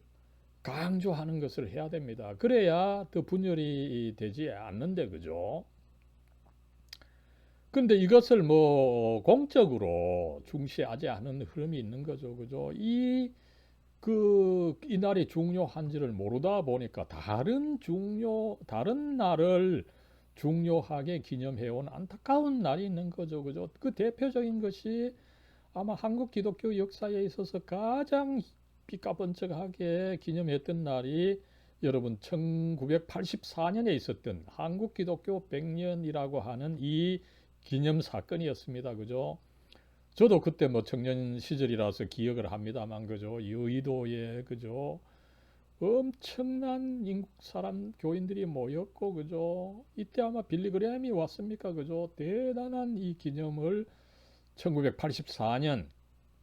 강조하는 것을 해야 됩니다. 그래야 더 분열이 되지 않는데, 그죠? 근데 이것을 뭐 공적으로 중시하지 않은 흐름이 있는 거죠. 그죠? 이 날이 중요한지를 모르다 보니까 다른 날을 중요하게 기념해온 안타까운 날이 있는 거죠. 그죠? 그 대표적인 것이 아마 한국 기독교 역사에 있어서 가장 삐까번쩍하게 기념했던 날이 여러분 1984년에 있었던 한국 기독교 100년이라고 하는 이 기념 사건이었습니다. 그죠? 저도 그때 뭐 청년 시절이라서 기억을 합니다만, 그죠? 여의도에, 그죠? 엄청난 인국 사람 교인들이 모였고, 그죠? 이때 아마 빌리 그레함이 왔습니까? 그죠? 대단한 이 기념을 1984년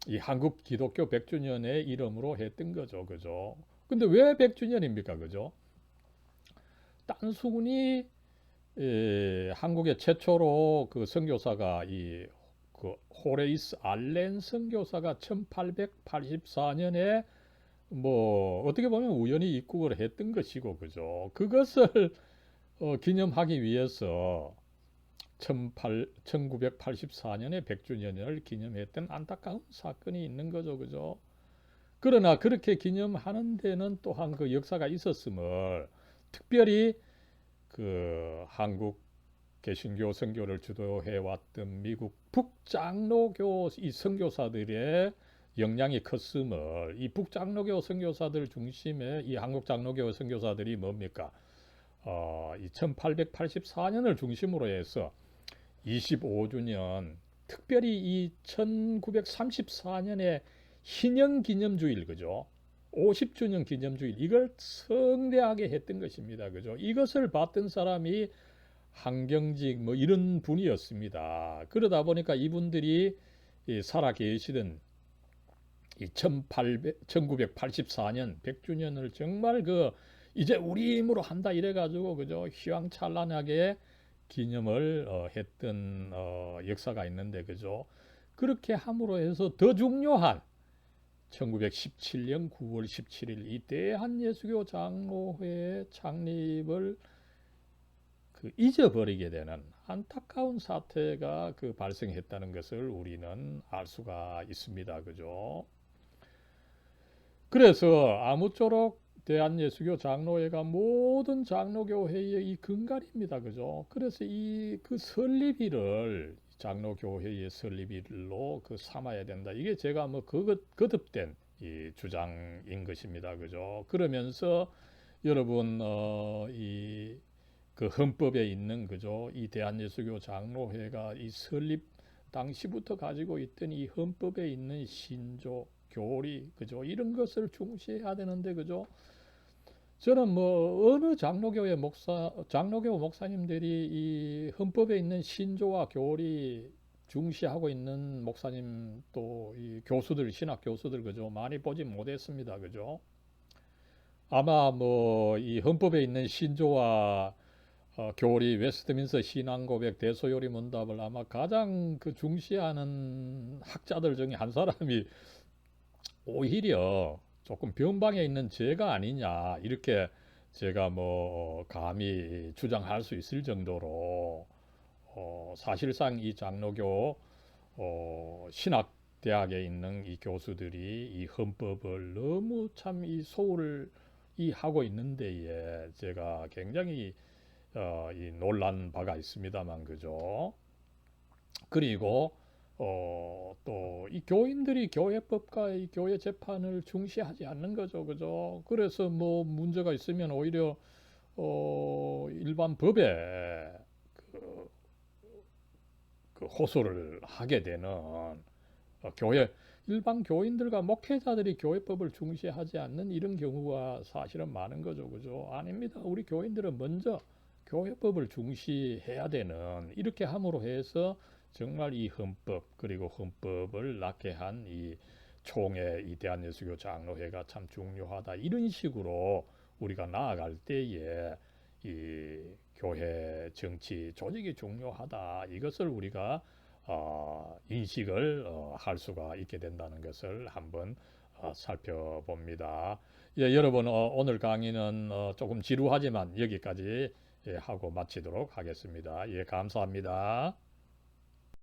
이 한국 기독교 100주년의 이름으로 했던 거죠. 그죠? 근데 왜 100주년입니까? 그죠? 단순히 한국의 최초로 그 선교사가 그 호레이스 알렌 선교사가 1884년에 뭐 어떻게 보면 우연히 입국을 했던 것이고, 그죠? 그것을 기념하기 위해서 1984년에 100주년을 기념했던 안타까운 사건이 있는 거죠. 그죠? 그러나 그렇게 기념하는 데는 또한 그 역사가 있었음을, 특별히 그 한국 개신교 선교를 주도해 왔던 미국 북장로교 이 선교사들의 영향이 컸음을, 이 북장로교 선교사들 중심의 이 한국 장로교 선교사들이 뭡니까? 이 1884년을 중심으로 해서 25주년, 특별히 이 1934년의 희년 기념주일, 그죠? 50주년 기념주일, 이걸 성대하게 했던 것입니다. 그죠? 이것을 봤던 사람이 한경직 뭐 이런 분이었습니다. 그러다 보니까 이분들이 살아 계시던 이 1984년 100주년을 정말 그 이제 우리 힘으로 한다 이래가지고, 그죠? 휘황찬란하게 기념을 했던 역사가 있는데, 그죠? 그렇게 함으로 해서 더 중요한 1917년 9월 17일 이 대한예수교 장로회의 창립을 잊어버리게 되는 안타까운 사태가 발생했다는 것을 우리는 알 수가 있습니다. 그죠? 그래서 아무쪼록 대한예수교 장로회가 모든 장로교회의 이 근간입니다. 그죠? 그래서 그 설립일을 장로교회의 설립일로 삼아야 된다. 이게 제가 뭐 거듭된 이 주장인 것입니다. 그죠? 그러면서 여러분 그 헌법에 있는, 그죠? 이 대한예수교 장로회가 이 설립 당시부터 가지고 있던 이 헌법에 있는 신조, 교리, 그죠? 이런 것을 중시해야 되는데, 그죠? 저는 뭐 어느 장로교 목사님들이 이 헌법에 있는 신조와 교리 중시하고 있는 목사님, 또 이 교수들, 신학 교수들, 그죠? 많이 보지 못했습니다. 그죠? 아마 뭐 이 헌법에 있는 신조와 교리, 웨스트민스터 신앙고백, 대소요리 문답을 아마 가장 중시하는 학자들 중에 한 사람이 오히려 조금 변방에 있는 제가 아니냐, 이렇게 제가 뭐 감히 주장할 수 있을 정도로 사실상 이 장로교 신학대학에 있는 이 교수들이 이 헌법을 너무 참 이 이 하고 있는데에 제가 굉장히 이 놀란 바가 있습니다만 그죠. 그리고 또 이 교인들이 교회법과 이 교회 재판을 중시하지 않는 거죠, 그죠. 그래서 뭐 문제가 있으면 오히려 일반 법에 그, 그 호소를 하게 되는 교회 일반 교인들과 목회자들이 교회법을 중시하지 않는 이런 경우가 사실은 많은 거죠, 그죠? 아닙니다. 우리 교인들은 먼저 교회법을 중시해야 되는 이렇게 함으로 해서 정말 이 헌법 그리고 헌법을 낳게 한 이 총회 이 대한예수교 장로회가 참 중요하다 이런 식으로 우리가 나아갈 때에 이 교회 정치 조직이 중요하다 이것을 우리가 인식을 할 수가 있게 된다는 것을 한번 살펴봅니다. 예, 여러분 오늘 강의는 조금 지루하지만 여기까지 예, 하고 마치도록 하겠습니다. 예, 감사합니다.